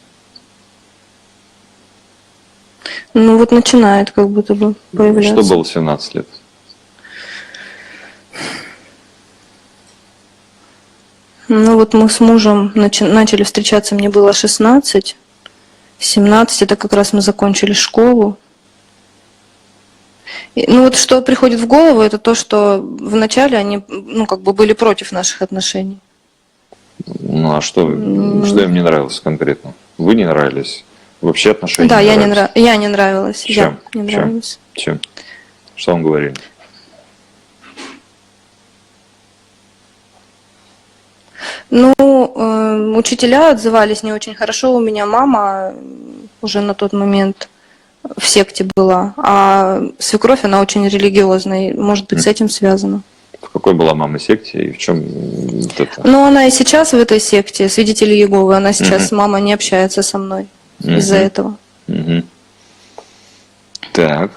Начинает как будто бы появляться. Что было в 17 лет? Мы с мужем начали встречаться, мне было 16. 17, это как раз мы закончили школу. Ну вот что приходит в голову, это то, что вначале они, ну, как бы были против наших отношений. Ну а что им не нравилось конкретно? Вы не нравились? Вообще отношения Да, не я нравились? я не нравилась. Чем? Я не Чем? нравилась. Чем? Что вам говорили? Ну, учителя отзывались не очень хорошо. У меня мама уже на тот момент в секте была, а свекровь, она очень религиозная. Может быть, с этим связано. В какой была мама секте и в чем вот это? Ну, она и сейчас в этой секте, свидетели Иеговы. Она сейчас, мама, не общается со мной из-за этого. Так.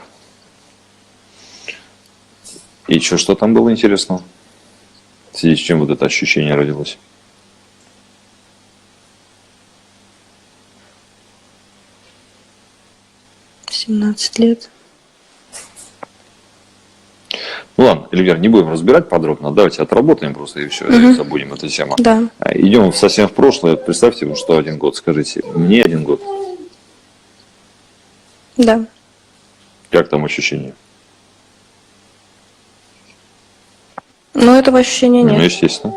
И что там было интересного? В связи с чем вот это ощущение родилось? В 17 лет. Ну ладно, Эльвира, не будем разбирать подробно, давайте отработаем просто и все, и забудем эту тему. Да. Идем совсем в прошлое. Представьте, что 1 год, скажите, мне 1 год. Да. Как там ощущение? Но этого ощущения Ну, нет. естественно.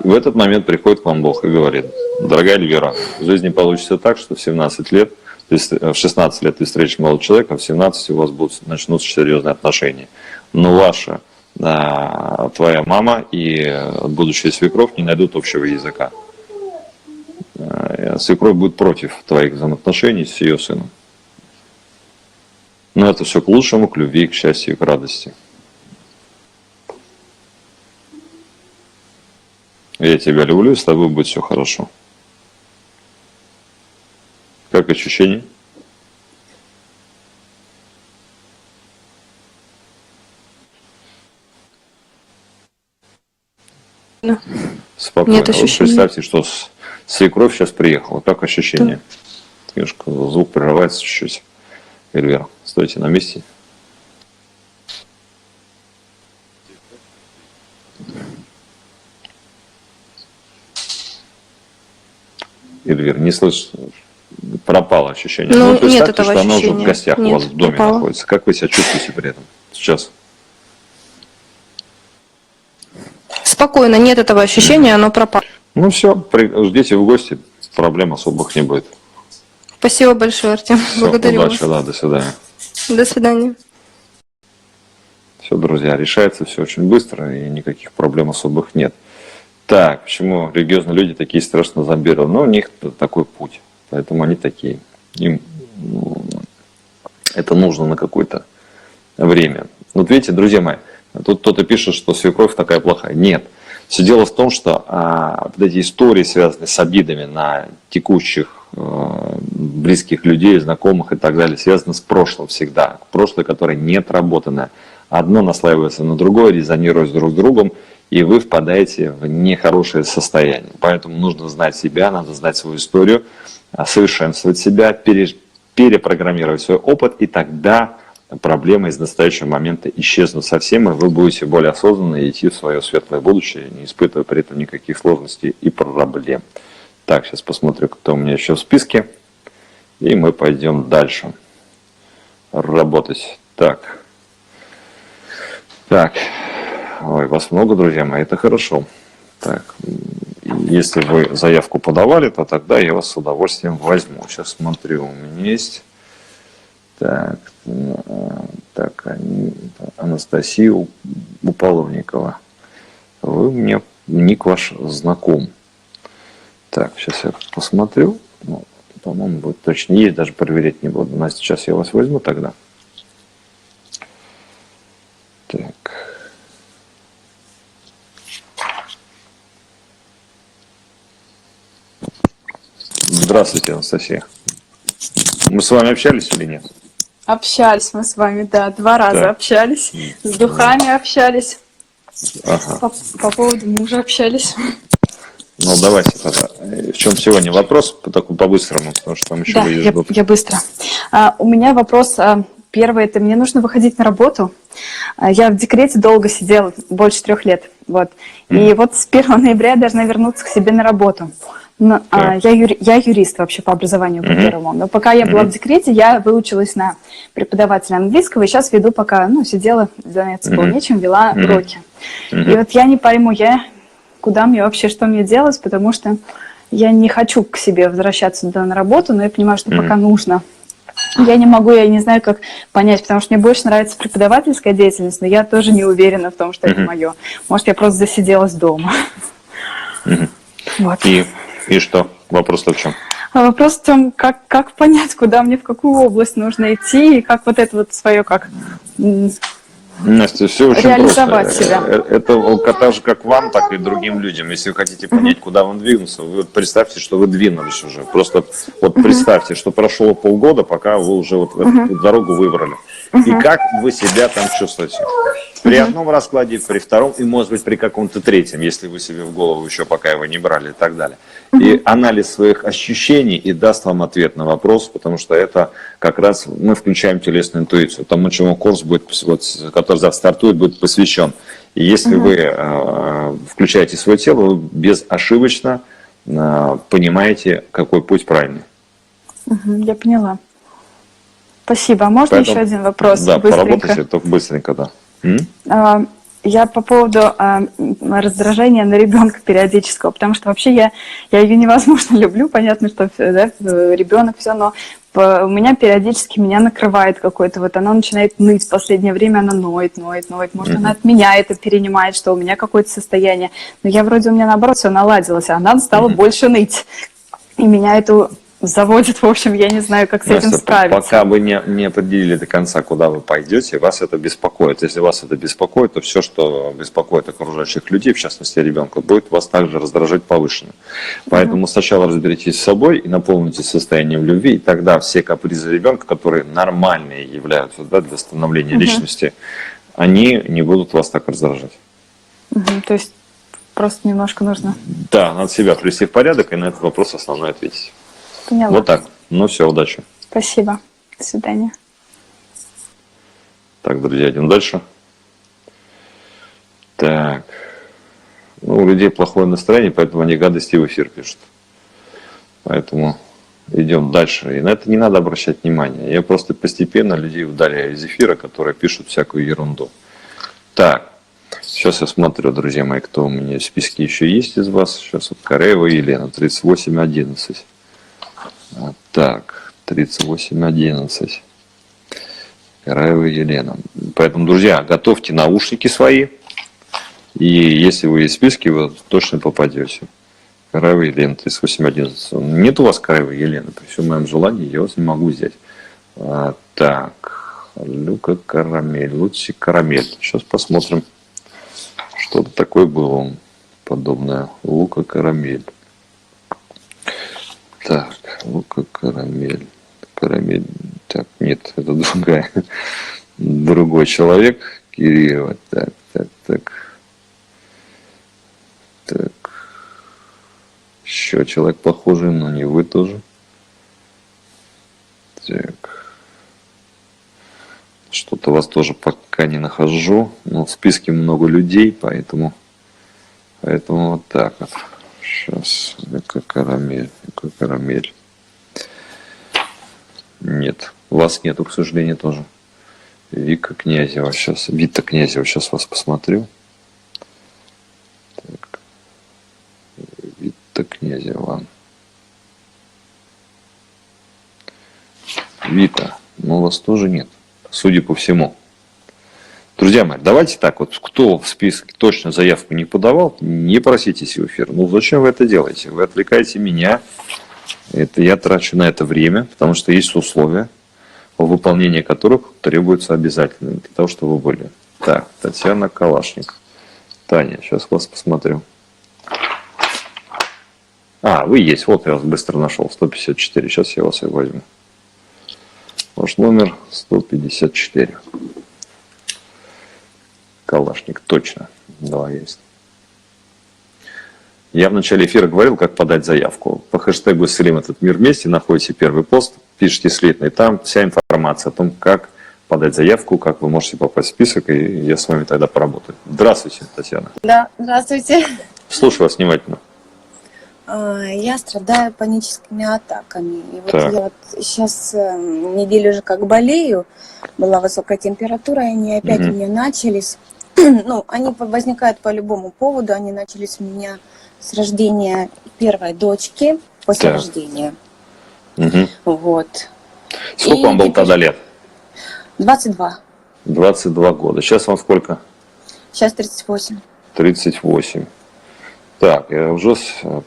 И в этот момент приходит к вам Бог и говорит: дорогая Эльвира, в жизни получится так, что в 17 лет, то есть в 16 лет ты встретишь молодого человека, а в 17 у вас начнутся серьезные отношения. Но ваша, твоя мама и будущая свекровь не найдут общего языка. Свекровь будет против твоих взаимоотношений с ее сыном. Но это все к лучшему, к любви, к счастью и к радости. Я тебя люблю, и с тобой будет все хорошо. Как ощущение? Да. Спокойно. Нет Вот ощущений. представьте, что свекровь сейчас приехала. Как ощущение? Немножко звук прерывается чуть-чуть. Эльвира, стойте на месте. Эльвира, не слышно. Пропало ощущение. Ну, Вы представьте, нет этого что она уже в ощущения. гостях у Нет, вас в доме пропало. находится. Как вы себя чувствуете при этом сейчас? Спокойно, нет этого ощущения, оно пропало. Ну все, ждите в гости, проблем особых не будет. Спасибо большое, Артем. Все, Благодарю удачи, вас. да, до свидания. До свидания. Все, друзья, решается все очень быстро и никаких проблем особых нет. Так, почему религиозные люди такие страшно зомбированы? Ну, у них такой путь, поэтому они такие. Им это нужно на какое-то время. Вот видите, друзья мои, тут кто-то пишет, что свекровь такая плохая. Нет. Все дело в том, что вот эти истории, связанные с обидами на текущих близких людей, знакомых и так далее, связаны с прошлым всегда. Прошлое, которое не отработано. Одно наслаивается на другое, резонирует друг с другом, и вы впадаете в нехорошее состояние. Поэтому нужно знать себя, надо знать свою историю, совершенствовать себя, перепрограммировать свой опыт, и тогда проблемы из настоящего момента исчезнут совсем, и вы будете более осознанно идти в свое светлое будущее, не испытывая при этом никаких сложностей и проблем. Так, сейчас посмотрю, кто у меня еще в списке, и мы пойдем дальше работать. Так, ой, вас много, друзья мои, это хорошо. Так, если вы заявку подавали, то тогда я вас с удовольствием возьму. Сейчас смотрю, у меня есть... Так, Анастасия Уполовникова. Вы мне, ник ваш знаком. Так, сейчас я посмотрю. Ну, по-моему, будет точно. Есть, даже проверять не буду. Настя, сейчас я вас возьму тогда. Так. Здравствуйте, Анастасия. Мы с вами общались или нет? Общались мы с вами, да, 2 раза Так. общались. С духами общались. Ага. По поводу мужа общались. Ну, давайте тогда. В чем сегодня вопрос? По-быстрому, потому что там еще Да, люди ждут. я быстро. У меня вопрос первый. Это мне нужно выходить на работу. Я в декрете долго сидела, больше 3 лет. Вот. И вот с 1 ноября я должна вернуться к себе на работу. Ну, Так. я юрист вообще по образованию, по первому. Но пока я была в декрете, я выучилась на преподавателя английского, и сейчас веду пока, сидела, заняться было нечем, вела уроки. И вот я не пойму, куда мне вообще, что мне делать, потому что я не хочу к себе возвращаться туда на работу, но я понимаю, что пока нужно. Я не могу, я не знаю, как понять, потому что мне больше нравится преподавательская деятельность, но я тоже не уверена в том, что это мое. Может, я просто засиделась дома. Вот. И что? Вопрос-то в чем? А вопрос в том, как понять, куда мне, в какую область нужно идти, и как вот это вот свое, Настя, все очень реализовать просто. себя. Это так же, как вам, так и другим людям. Если вы хотите понять, куда вам двигаться, вы представьте, что вы двинулись уже. Просто вот представьте, что прошло полгода, пока вы уже вот эту дорогу выбрали. И как вы себя там чувствуете? При одном раскладе, при втором и, может быть, при каком-то третьем, если вы себе в голову еще пока его не брали и так далее. И анализ своих ощущений и даст вам ответ на вопрос, потому что это как раз мы включаем телесную интуицию. Тому, чему курс будет, который завтра стартует, будет посвящен. И если вы включаете свое тело, вы безошибочно понимаете, какой путь правильный. Я поняла. Спасибо. А можно еще один вопрос? Да, быстренько? поработайте, только быстренько, да. Я по поводу раздражения на ребенка периодического, потому что вообще я ее невозможно люблю, понятно, что ребенок все, но у меня периодически меня накрывает какой-то, вот она начинает ныть, в последнее время она ноет, может она от меня это перенимает, что у меня какое-то состояние, но у меня наоборот все наладилось, а она стала больше ныть, и меня это заводит, в общем, я не знаю, как с этим справиться. Пока вы не определили до конца, куда вы пойдете, вас это беспокоит. Если вас это беспокоит, то все, что беспокоит окружающих людей, в частности ребенка, будет вас также раздражать повышенно. Поэтому сначала разберитесь с собой и наполнитесь состоянием любви, и тогда все капризы ребенка, которые нормальные являются для становления личности, они не будут вас так раздражать. То есть просто немножко нужно... Да, надо себя привести в порядок и на этот вопрос основной ответить. Поняла. Вот так. Ну все, удачи. Спасибо. До свидания. Так, друзья, идем дальше. Так. У людей плохое настроение, поэтому они гадости в эфир пишут. Поэтому идем дальше. И на это не надо обращать внимание. Я просто постепенно людей удаляю из эфира, которые пишут всякую ерунду. Так. Сейчас я смотрю, друзья мои, кто у меня в списке еще есть из вас. Сейчас вот Караева Елена, 3811. Так, 3811. Караева Елена. Поэтому, друзья, готовьте наушники свои. И если вы есть в списке, вы точно попадете. Караева Елена, 3811. Нет у вас Караевой Елены. При всем моем желании я вас не могу взять. Так, Люка Карамель, Луци Карамель. Сейчас посмотрим, что-то такое было подобное. Лука Карамель. Так, Лука Карамель. Карамель. Так, нет, это другая. Другой человек. Кирилла. Так. Еще человек похожий, но не вы тоже. Так. Что-то вас тоже пока не нахожу. Но в списке много людей, поэтому вот так вот. Сейчас, Вика Карамель. Нет, вас нету, к сожалению, тоже. Вика Князева. Сейчас, Вита Князева, сейчас вас посмотрю. Так. Вита Князева. Вита, но вас тоже нет, судя по всему. Друзья мои, давайте так вот, кто в списке точно заявку не подавал, не проситесь в эфир. Ну зачем вы это делаете? Вы отвлекаете меня. Это я трачу на это время, потому что есть условия, выполнение которых требуется обязательно для того, чтобы вы были. Так, Татьяна Калашник. Таня, сейчас вас посмотрю. Вы есть, вот я вас быстро нашел, 154, сейчас я вас и возьму. Ваш номер 154. Калашник, точно. Да, есть. Я в начале эфира говорил, как подать заявку. По хэштегу «Исцелим этот мир вместе» находите первый пост, пишите слитный, там вся информация о том, как подать заявку, как вы можете попасть в список, и я с вами тогда поработаю. Здравствуйте, Татьяна. Да, здравствуйте. Слушаю вас внимательно. Я страдаю паническими атаками. И вот Так. я вот сейчас неделю уже как болею, была высокая температура, и они опять у меня начались. Ну, они возникают по любому поводу, они начались у меня с рождения первой дочки, после Так. рождения. Мгм. Вот. Сколько И вам было теперь тогда лет? 22. 22 года. Сейчас вам сколько? Сейчас 38. 38. Так, я уже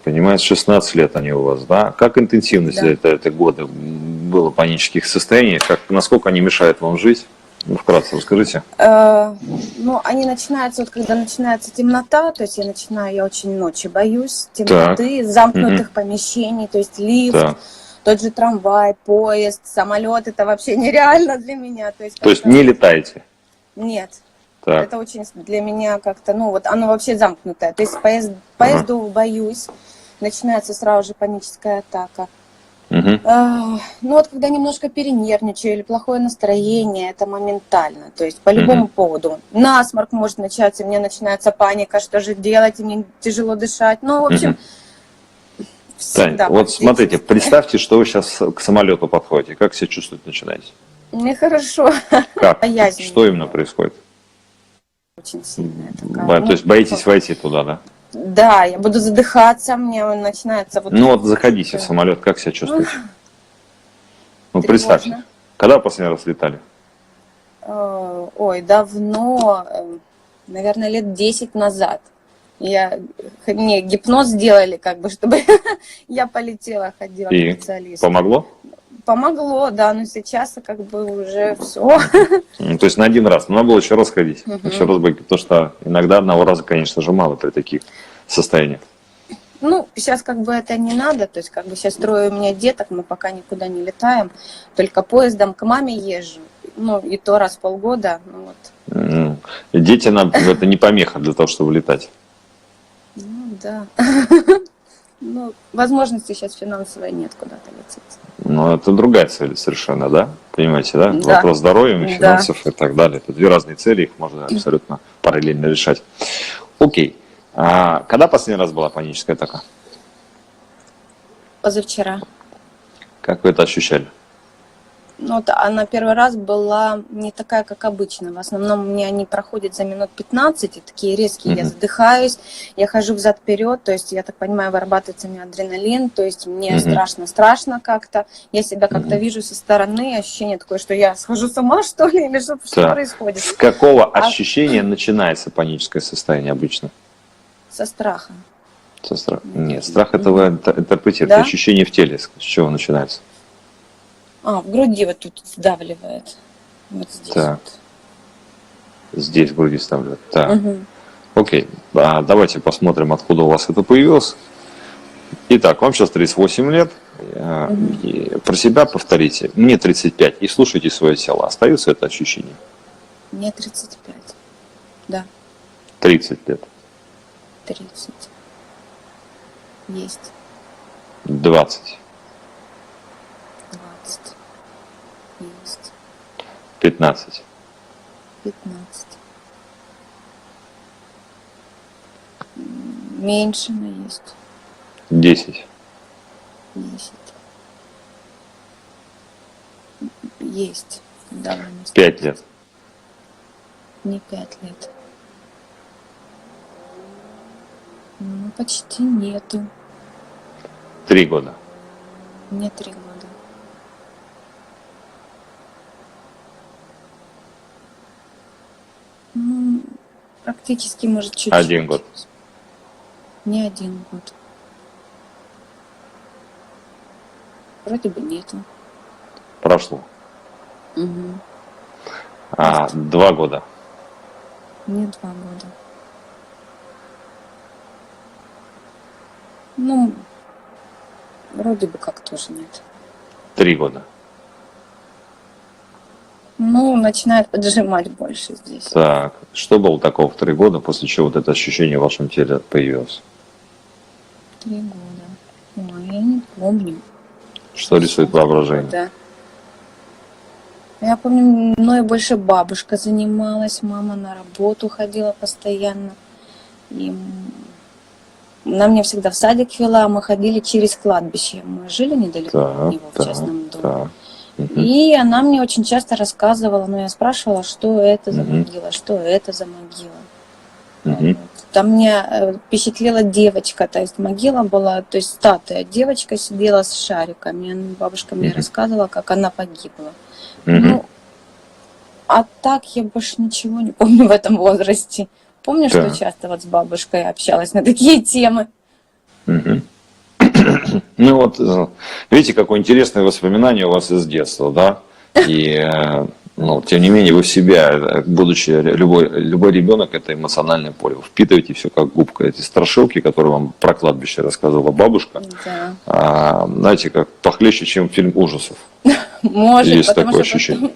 понимаю, 16 лет они у вас, да? Как интенсивность Да. это года было панических состояний? Насколько они мешают вам жить? Ну, вкратце расскажите. Ну, они начинаются, вот когда начинается темнота, то есть я очень ночи боюсь темноты, замкнутых помещений, то есть лифт, Так. тот же трамвай, поезд, самолет, это вообще нереально для меня. То есть То есть не летаете? Нет. Так. Это очень для меня как-то, ну вот оно вообще замкнутое. То есть поездов боюсь, начинается сразу же паническая атака. Мгм. Ну вот когда немножко перенервничаю или плохое настроение, это моментально. То есть по любому поводу. Насморк может начаться, у меня начинается паника, что же делать, и мне тяжело дышать. Ну, в общем, Тань, всегда. вот смотрите, представьте, что вы сейчас к самолету подходите. Как себя чувствовать начинаете? Нехорошо. Как? Боязнь. Что именно происходит? Очень сильная такая. То есть боитесь войти туда, да? Да, я буду задыхаться, мне начинается вот... Ну вот заходите в самолет, как себя чувствуете? Ну представьте, Тревожно. когда последний раз летали? Ой, давно, наверное, лет 10 назад. Мне гипноз сделали, как бы, чтобы я полетела, ходила к И специалисту. помогло? Помогло, да, но сейчас как бы уже все. То есть на один раз. Но надо было еще раз ходить. Еще раз быть, потому что иногда одного раза, конечно же, мало при таких состояниях. Ну, сейчас как бы это не надо, то есть как бы сейчас трое у меня деток, мы пока никуда не летаем, только поездом к маме езжу, ну и то раз в полгода, ну вот. И дети это не помеха для того, чтобы летать. Ну да. Ну, возможности сейчас финансовой нет куда-то лететь. Но это другая цель совершенно, да? Понимаете, да? Да. Вопрос здоровья, Да. финансов и так далее. Это две разные цели, их можно абсолютно параллельно решать. Окей. А когда последний раз была паническая атака? Позавчера. Как вы это ощущали? Ну, вот она первый раз была не такая, как обычно. В основном у меня они проходят за минут 15, и такие резкие, я задыхаюсь, я хожу взад-вперед, то есть, я так понимаю, вырабатывается у меня адреналин, то есть мне страшно как-то, я себя как-то вижу со стороны, ощущение такое, что я схожу с ума, что ли, или что происходит? С какого ощущения начинается паническое состояние обычно? Со страха. Со страха? Нет, страх это вы интерпретируете, Да? ощущение в теле, с чего начинается? В груди вот тут сдавливает. Вот здесь Так. вот. Здесь в груди ставлю. Так. Мгм. Окей. Давайте посмотрим, откуда у вас это появилось. Итак, вам сейчас 38 лет. И про себя повторите. Мне 35. И слушайте свое тело. Остается это ощущение? Мне 35. Да, 30 лет. 30. Есть. 20. 20. Есть. 15. 15. Меньше, но есть. 10. 10. Есть. Довольно. 5 лет. Не 5 лет. Ну, почти нету. 3 года. Мне 3 года. Ну, практически, может, чуть-чуть. 1 год. Не 1 год. Вроде бы нету. Прошло. Угу. 2 года. Не 2 года. Ну, вроде бы как тоже нет. 3 года. Ну, начинает поджимать больше здесь. Так. Что было такого в 3 года, после чего вот это ощущение в вашем теле появилось? 3 года. Ой, я не помню. Что рисует воображение? Да. Я помню, мной больше бабушка занималась, мама на работу ходила постоянно. И Она меня всегда в садик вела, мы ходили через кладбище. Мы жили недалеко от Так, него, в так, частном доме. так. И она мне очень часто рассказывала, но я спрашивала, что это за могила, что это за могила. Мгм. Там меня впечатлила девочка, то есть могила была, то есть статуя, девочка сидела с шариками. Бабушка мне рассказывала, как она погибла. Мгм. Ну, а так я больше ничего не помню в этом возрасте. Помню, что Так. часто вот с бабушкой общалась на такие темы. Мгм. Ну вот, видите, какое интересное воспоминание у вас из детства, да? И, ну, тем не менее, вы в себя, будучи любой ребенок, это эмоциональное поле. Вы впитываете все как губка. Эти страшилки, которые вам про кладбище рассказывала бабушка, Да. знаете, как похлеще, чем фильм ужасов. Может, Есть потому такое что ощущение.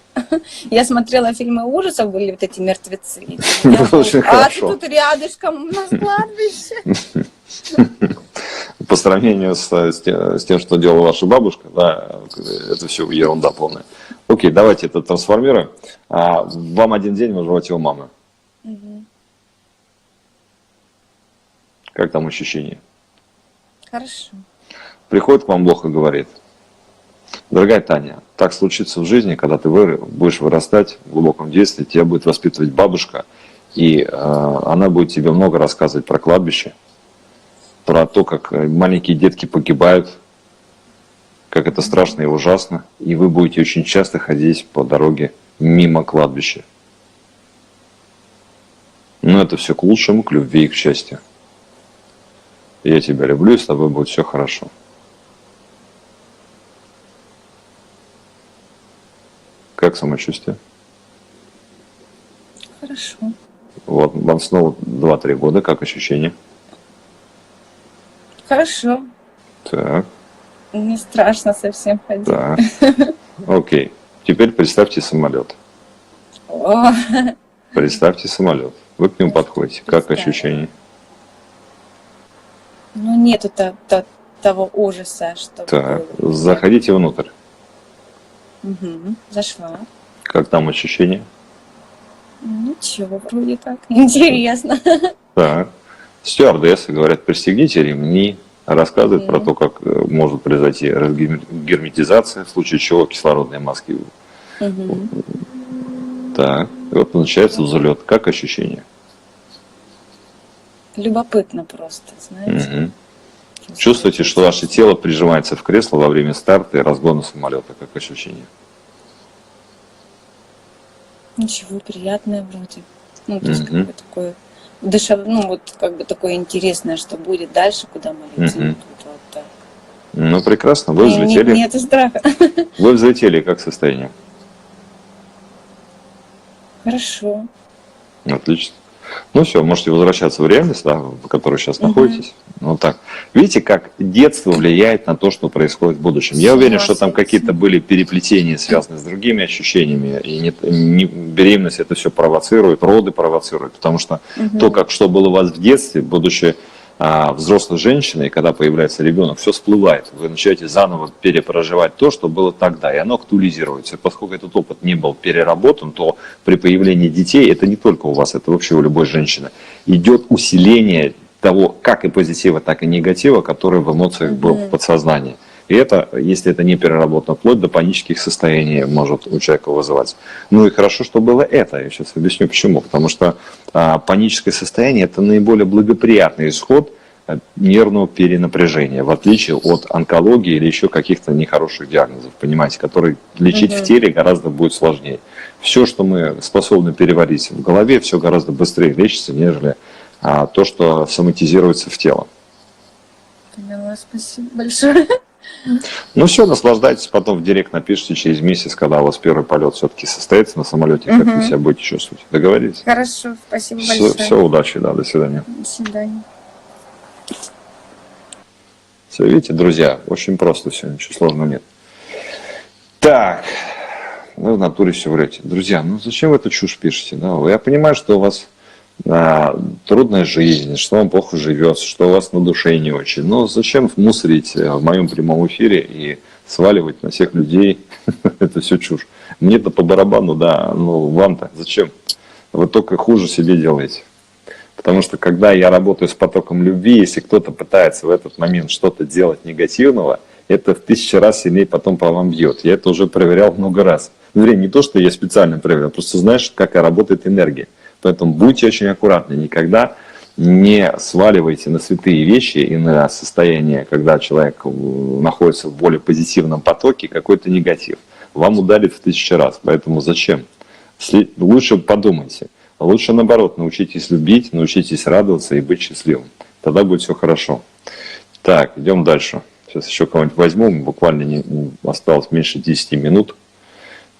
я смотрела фильмы ужасов, были вот эти мертвецы. И Ну, я говорю, очень а ты хорошо. тут рядышком, у нас кладбище. По сравнению с тем, что делала ваша бабушка, да, это все ерунда полная. Окей, давайте это трансформируем. Вам один день в животе у мамы. Как там ощущения? Хорошо. Приходит к вам Бог и говорит: дорогая Таня, так случится в жизни, когда ты будешь вырастать в глубоком детстве, тебя будет воспитывать бабушка, и она будет тебе много рассказывать про кладбище, про то, как маленькие детки погибают, как это страшно и ужасно, и вы будете очень часто ходить по дороге мимо кладбища. Но это все к лучшему, к любви и к счастью. Я тебя люблю, и с тобой будет все хорошо. Как самочувствие? Хорошо. Вот, вам снова 2-3 года, как ощущения? Хорошо. Так, Не страшно совсем ходить. так. Окей. Теперь представьте самолет. О, Представьте самолет. Вы к нему подходите. Как Представила. ощущения? ну нету того ужаса, что Так, было. заходите внутрь. Мгм. Зашла. Как там ощущения? Ничего, вроде так. Интересно. Так. Стюардессы говорят: пристегните ремни. Рассказывают про то, как может произойти герметизация, в случае чего кислородные маски. Мгм. Так. И вот начинается взлет. Как ощущения? Любопытно просто, знаете. Мгм. Чувствуете, что ваше тело прижимается в кресло во время старта и разгона самолета? Как ощущение? Ничего, приятное вроде. Ну, то есть, Мгм. как бы такое ну, вот как бы такое интересное, что будет дальше, куда мы летим. Мгм. Вот так. Ну, прекрасно. Вы И взлетели. нету страха. Вы взлетели. Как состояние? Хорошо. Отлично. Ну все, можете возвращаться в реальность, да, в которой сейчас находитесь. Вот так. Видите, как детство влияет на то, что происходит в будущем. Я уверен, что там какие-то были переплетения, связанные с другими ощущениями. И беременность это все провоцирует, роды провоцируют. Потому что то, что было у вас в детстве, будучи взрослой женщиной, когда появляется ребенок, все всплывает. Вы начинаете заново перепроживать то, что было тогда, и оно актуализируется. И поскольку этот опыт не был переработан, то при появлении детей, это не только у вас, это вообще у любой женщины, идет усиление того, как и позитива, так и негатива, который в эмоциях был в подсознании. И это, если это не переработано, вплоть до панических состояний может у человека вызывать. Ну и хорошо, что было это. Я сейчас объясню почему. Потому что паническое состояние – это наиболее благоприятный исход нервного перенапряжения, в отличие от онкологии или еще каких-то нехороших диагнозов, понимаете, которые лечить в теле гораздо будет сложнее. Все, что мы способны переварить в голове, все гораздо быстрее лечится, нежели то, что соматизируется в тело. Поняла, спасибо большое. Ну все, наслаждайтесь, потом в директ напишите через месяц, когда у вас первый полет все-таки состоится на самолете, как вы себя будете чувствовать. Договорились? Хорошо, спасибо большое. Все, удачи, да, до свидания. До свидания. Все, видите, друзья, очень просто все, ничего сложного нет. Так, вы в натуре все врете. Друзья, ну зачем вы эту чушь пишете? Да? Я понимаю, что у вас трудная жизнь, что вам плохо живется, что у вас на душе не очень. Но зачем мусорить в моем прямом эфире и сваливать на всех людей? Это все чушь. Мне-то по барабану, да, но вам-то зачем? Вы только хуже себе делаете. Потому что когда я работаю с потоком любви, если кто-то пытается в этот момент что-то делать негативного, это в 1000 раз сильнее потом по вам бьет. Я это уже проверял много раз. Вернее, не то, что я специально проверял, просто знаешь, как работает энергия. Поэтому будьте очень аккуратны, никогда не сваливайте на святые вещи и на состояние, когда человек находится в более позитивном потоке, какой-то негатив. Вам ударит в 1000 раз, поэтому зачем? Лучше подумайте. Лучше наоборот, научитесь любить, научитесь радоваться и быть счастливым. Тогда будет все хорошо. Так, идем дальше. Сейчас еще кого-нибудь возьму, буквально осталось меньше 10 минут.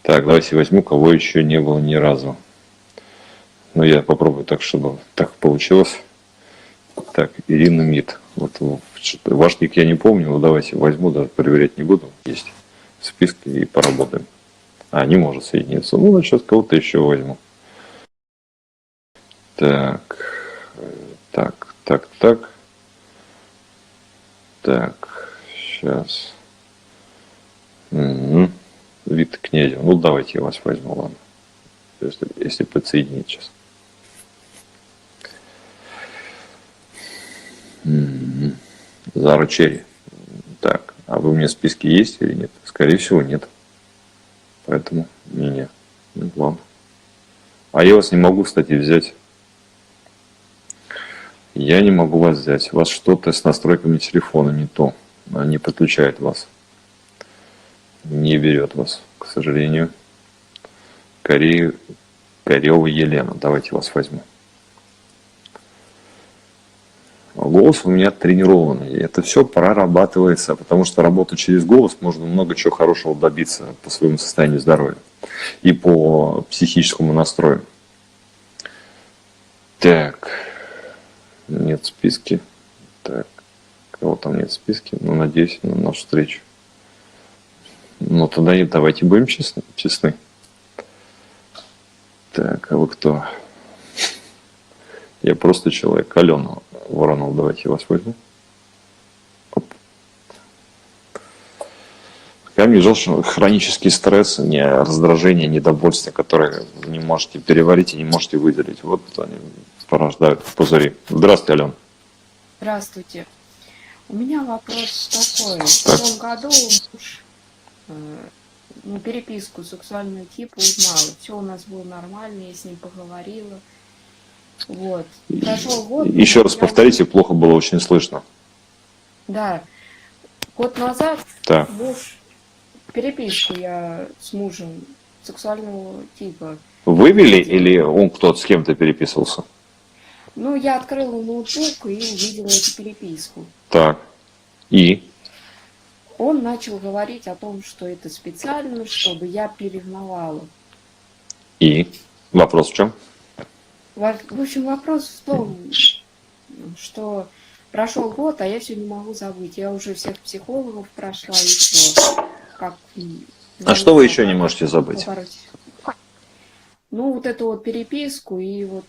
Так, давайте возьму, кого еще не было ни разу. Но я попробую так, чтобы так получилось. Так, Ирина Мид. Вот ваш ник я не помню, но давайте возьму, даже проверять не буду. Есть в списке и поработаем. Не может соединиться. Ну, сейчас кого-то еще возьму. Так, сейчас. Вид князя. Ну, давайте я вас возьму, ладно. Если подсоединить сейчас. Зара Черри. Так, а вы у меня в списке есть или нет? Скорее всего, нет. Поэтому не. Ну, ладно. А я вас не могу, кстати, взять. Я не могу вас взять. У вас что-то с настройками телефона не то. Она не подключает вас. Не берет вас, к сожалению. Кореева Елена. Давайте вас возьму. Голос у меня тренированный. Это все прорабатывается, потому что работа через голос можно много чего хорошего добиться по своему состоянию здоровья и по психическому настрою. Так, нет в списке. Так, кого там нет в списке? Ну, надеюсь, на нашу встречу. Ну, тогда и давайте будем честны. Так, а вы кто? Я просто человек. Алена Воронова, давайте я вас возьму. Оп. Я вижу, что хронический стресс, раздражение, недовольство, которое не можете переварить и не можете выделить. Вот они порождают пузыри. Здравствуйте, Алена. Здравствуйте. У меня вопрос такой. В том году муж переписку сексуального типа узнала. Все у нас было нормально, я с ним поговорила. Вот. Прошел год. Еще раз повторите, плохо было очень слышно. Да. Год назад Так. муж, переписку я с мужем сексуального типа. Вывели или он кто-то с кем-то переписывался? Ну, я открыла ноутбук и увидела эту переписку. Так. И? Он начал говорить о том, что это специально, чтобы я переревновала. И? Вопрос в чем? В общем, вопрос в том, что прошел год, а я все не могу забыть. Я уже всех психологов прошла и все. Что вы еще не можете забыть? Ну, вот эту вот переписку и вот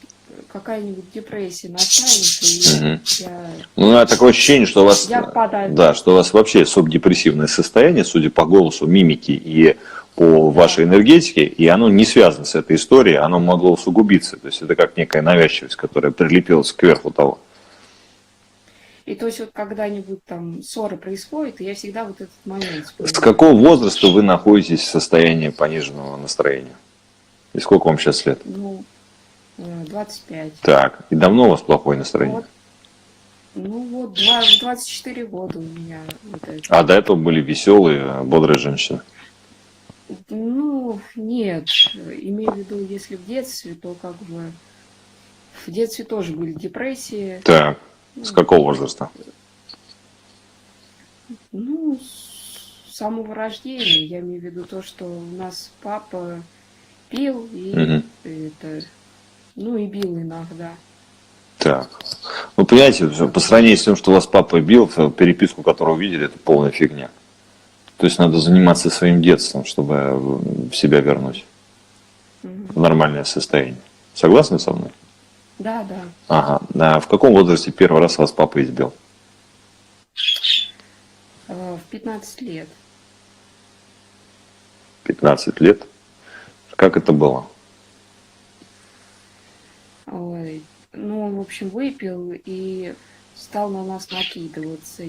какая-нибудь депрессия настанет, и я... Ну, такое ощущение, что у вас... Я впадаю. Да, что у вас вообще субдепрессивное состояние, судя по голосу, мимике и по вашей энергетике, и оно не связано с этой историей, оно могло усугубиться. То есть это как некая навязчивость, которая прилепилась кверху того. И то есть вот когда-нибудь там ссора происходит, и я всегда вот этот момент вспоминаю. С какого возраста вы находитесь в состоянии пониженного настроения? И сколько вам сейчас лет? Ну, 25. Так, и давно у вас плохое настроение? Вот. Ну вот, 24 года у меня вот это. А до этого были веселые, бодрые женщины? Ну, нет. Имею в виду, если в детстве, то как бы... В детстве тоже были депрессии. Так, с какого возраста? Ну, с самого рождения. Я имею в виду то, что у нас папа пил и и бил иногда. Так. Ну, понимаете, по сравнению с тем, что вас папа бил, переписку, которую увидели, это полная фигня. То есть надо заниматься своим детством, чтобы себя вернуть в нормальное состояние. Согласны со мной? Да, да. Ага. А в каком возрасте первый раз вас папа избил? В 15 лет. 15 лет? Как это было? Ой. ну, он, в общем, выпил и стал на нас накидываться.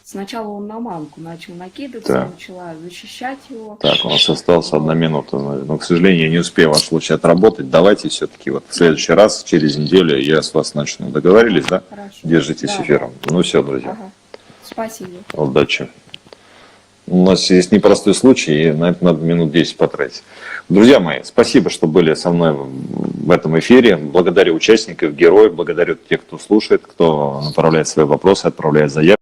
Сначала он на мамку начал накидываться, Да. я начала защищать его. Так, у нас осталась 1 минута, но, к сожалению, я не успею ваш случай отработать. Давайте все-таки вот в следующий раз, через неделю, я с вас начну. Договорились, да? Хорошо. Держитесь Да, эфиром. Ну все, друзья, Ага. Спасибо. удачи. У нас есть непростой случай, и на это надо минут 10 потратить. Друзья мои, спасибо, что были со мной в этом эфире. Благодарю участников, героев, благодарю тех, кто слушает, кто направляет свои вопросы, отправляет заявки.